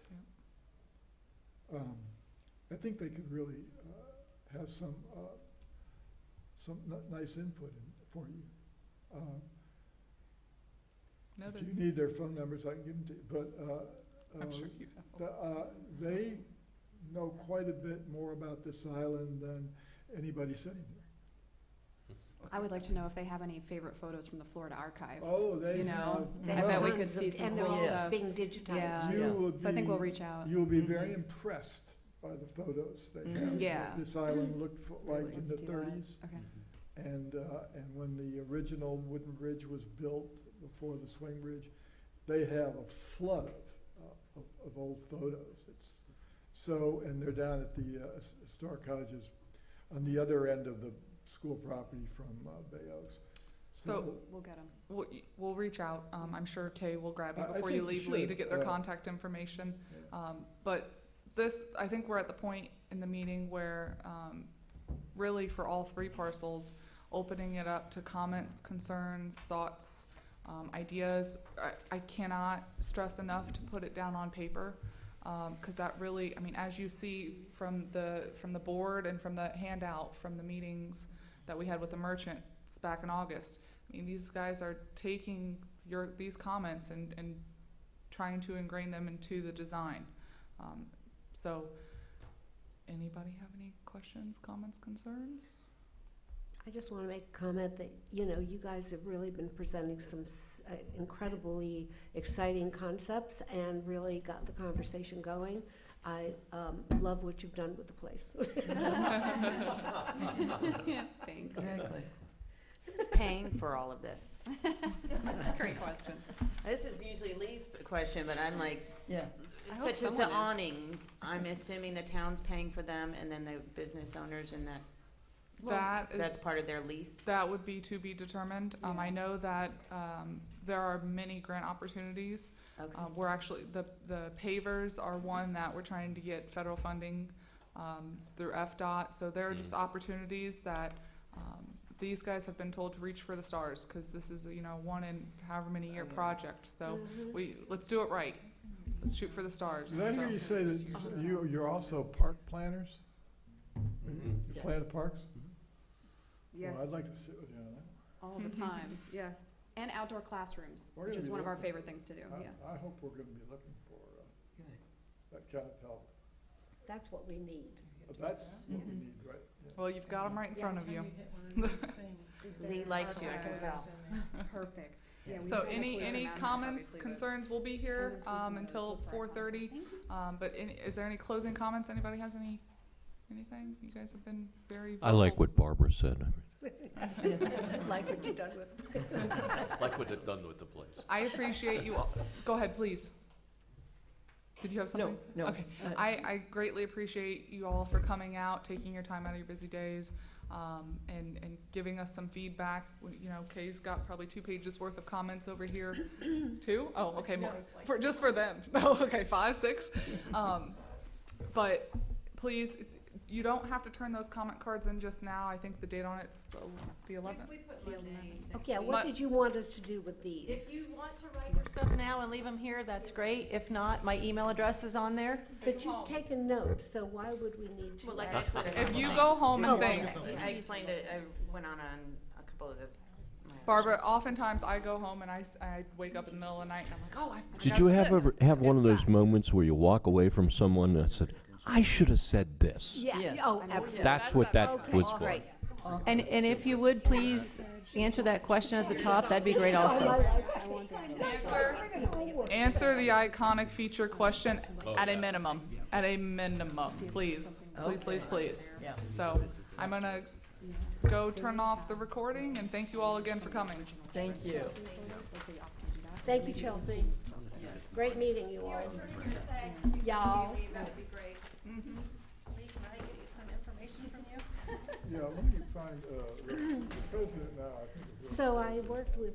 [SPEAKER 10] I think they could really have some nice input for you. If you need their phone numbers, I can give them to you. But
[SPEAKER 5] I'm sure you have.
[SPEAKER 10] they know quite a bit more about this island than anybody sitting here.
[SPEAKER 7] I would like to know if they have any favorite photos from the Florida archives.
[SPEAKER 10] Oh, they
[SPEAKER 7] You know,
[SPEAKER 10] have.
[SPEAKER 7] I bet we
[SPEAKER 9] Tons
[SPEAKER 7] could see
[SPEAKER 9] of-
[SPEAKER 7] some
[SPEAKER 9] and they're
[SPEAKER 7] cool
[SPEAKER 9] all
[SPEAKER 7] stuff.
[SPEAKER 9] being digitized.
[SPEAKER 7] Yeah.
[SPEAKER 10] You will
[SPEAKER 7] So I think we'll
[SPEAKER 10] be-
[SPEAKER 7] reach out.
[SPEAKER 10] You'll be
[SPEAKER 13] Mhm.
[SPEAKER 10] very impressed by the photos they have. what
[SPEAKER 7] Yeah.
[SPEAKER 10] This island looked like in
[SPEAKER 7] Let's
[SPEAKER 10] the
[SPEAKER 7] do that.
[SPEAKER 10] 30s.
[SPEAKER 7] Okay.
[SPEAKER 10] And when the original wooden bridge was built before the swing bridge, they have a flood of old photos. And they're down at the Historic Colleges on the other end of the school property from Bay Oaks.
[SPEAKER 5] So
[SPEAKER 7] We'll get them.
[SPEAKER 5] we'll reach out. I'm sure Kay will grab you
[SPEAKER 10] I
[SPEAKER 5] before you
[SPEAKER 10] think we
[SPEAKER 5] leave Lee to
[SPEAKER 10] should,
[SPEAKER 5] get their contact information.
[SPEAKER 10] Yeah.
[SPEAKER 5] But this, I think we're at the point in the meeting where, really for all three parcels, opening it up to comments, concerns, thoughts, ideas. I cannot stress enough to put it down on paper, because that really, I mean, as you see from the board and from the handout from the meetings that we had with the merchants back in August, I mean, these guys are taking these comments and trying to ingrain them into the design. So, anybody have any questions, comments, concerns?
[SPEAKER 9] I just want to make a comment that, you guys have really been presenting some incredibly exciting concepts and really got the conversation going. I love what you've done with the place.
[SPEAKER 7] Thanks.
[SPEAKER 13] Exactly.
[SPEAKER 1] Who's paying for all of this?
[SPEAKER 7] That's a great question.
[SPEAKER 1] This is usually Lee's question, but I'm like,
[SPEAKER 13] Yeah.
[SPEAKER 7] I hope
[SPEAKER 1] such as
[SPEAKER 7] someone
[SPEAKER 1] the
[SPEAKER 7] is.
[SPEAKER 1] awnings, I'm assuming the town's paying for them and then the business owners and that's part of their lease?
[SPEAKER 5] That would be to be determined. I know that there are many grant opportunities.
[SPEAKER 1] Okay.
[SPEAKER 5] We're actually, the pavers are one that we're trying to get federal funding through FDOT. So there are just opportunities that these guys have been told to reach for the stars, because this is, one in however many year project. So let's do it right. Let's shoot for the stars.
[SPEAKER 10] Did I hear
[SPEAKER 5] So-
[SPEAKER 10] you say that you're also park planners? You
[SPEAKER 13] Yes.
[SPEAKER 10] plan the parks?
[SPEAKER 7] Yes.
[SPEAKER 10] Well, I'd like to sit with you on that.
[SPEAKER 7] All the time, yes. And outdoor classrooms,
[SPEAKER 10] We're
[SPEAKER 7] which
[SPEAKER 10] gonna
[SPEAKER 7] is
[SPEAKER 10] be
[SPEAKER 7] one of our
[SPEAKER 10] looking-
[SPEAKER 7] favorite things to do, yeah.
[SPEAKER 10] I hope we're gonna be looking for
[SPEAKER 13] Good.
[SPEAKER 10] that kind of help.
[SPEAKER 9] That's what we need.
[SPEAKER 10] But that's what we need, right? Yeah.
[SPEAKER 5] Well, you've got them right in front of you.
[SPEAKER 1] Lee likes you, I can tell.
[SPEAKER 7] Perfect. Yeah, we
[SPEAKER 5] So
[SPEAKER 7] don't
[SPEAKER 5] any
[SPEAKER 7] disclose amounts,
[SPEAKER 5] comments,
[SPEAKER 7] obviously, but-
[SPEAKER 5] concerns will be here until 4:30. But is there any closing comments? Anybody has anything? You guys have been very
[SPEAKER 2] I like
[SPEAKER 5] vocal.
[SPEAKER 2] what Barbara said.
[SPEAKER 9] Like what you've done with.
[SPEAKER 2] Like what they've done with the place.
[SPEAKER 5] I appreciate you all. Go ahead, please. Did you have something?
[SPEAKER 13] No.
[SPEAKER 5] Okay. I greatly appreciate you all for coming out, taking your time out of your busy days, and giving us some feedback. Kay's got probably 2 pages worth of comments over here. 2? Oh, okay, more. Just for them. Oh, okay, 5, 6. But please, you don't have to turn those comment cards in just now. I think the date on it's the 11th.
[SPEAKER 4] We put Monday.
[SPEAKER 9] Okay, what did you want us to do with these?
[SPEAKER 4] If you want to write your stuff now and leave them here, that's great. If not, my email address is on there.
[SPEAKER 9] But you've taken notes, so why would we need to?
[SPEAKER 1] Well, like
[SPEAKER 9] actually-
[SPEAKER 5] If you go home and
[SPEAKER 9] Oh,
[SPEAKER 5] think,
[SPEAKER 9] okay.
[SPEAKER 1] I explained it, I went on a couple of the.
[SPEAKER 5] Barbara, oftentimes I go home and I wake up in the middle of the night and I'm like, oh, I forgot
[SPEAKER 2] Did you
[SPEAKER 5] this.
[SPEAKER 2] ever have one of
[SPEAKER 5] It's
[SPEAKER 2] those
[SPEAKER 5] that.
[SPEAKER 2] moments where you walk away from someone that said, I should have said this?
[SPEAKER 9] Yeah,
[SPEAKER 13] Yes.
[SPEAKER 9] oh, absolutely.
[SPEAKER 2] That's what that
[SPEAKER 9] Okay,
[SPEAKER 2] was for.
[SPEAKER 9] great.
[SPEAKER 4] And if you would, please answer that question at the top, that'd be great also.
[SPEAKER 5] Answer the iconic feature question at a minimum. At a minimum, please. Please, please, please.
[SPEAKER 13] Yeah.
[SPEAKER 5] So I'm gonna go turn off the recording and thank you all again for coming.
[SPEAKER 13] Thank you.
[SPEAKER 9] Thank you, Chelsea. Great meeting you all. Y'all.
[SPEAKER 12] That'd be great. Lee, can I get you some information from you?
[SPEAKER 10] Yeah, let me find, the president now, I think.
[SPEAKER 9] So I worked with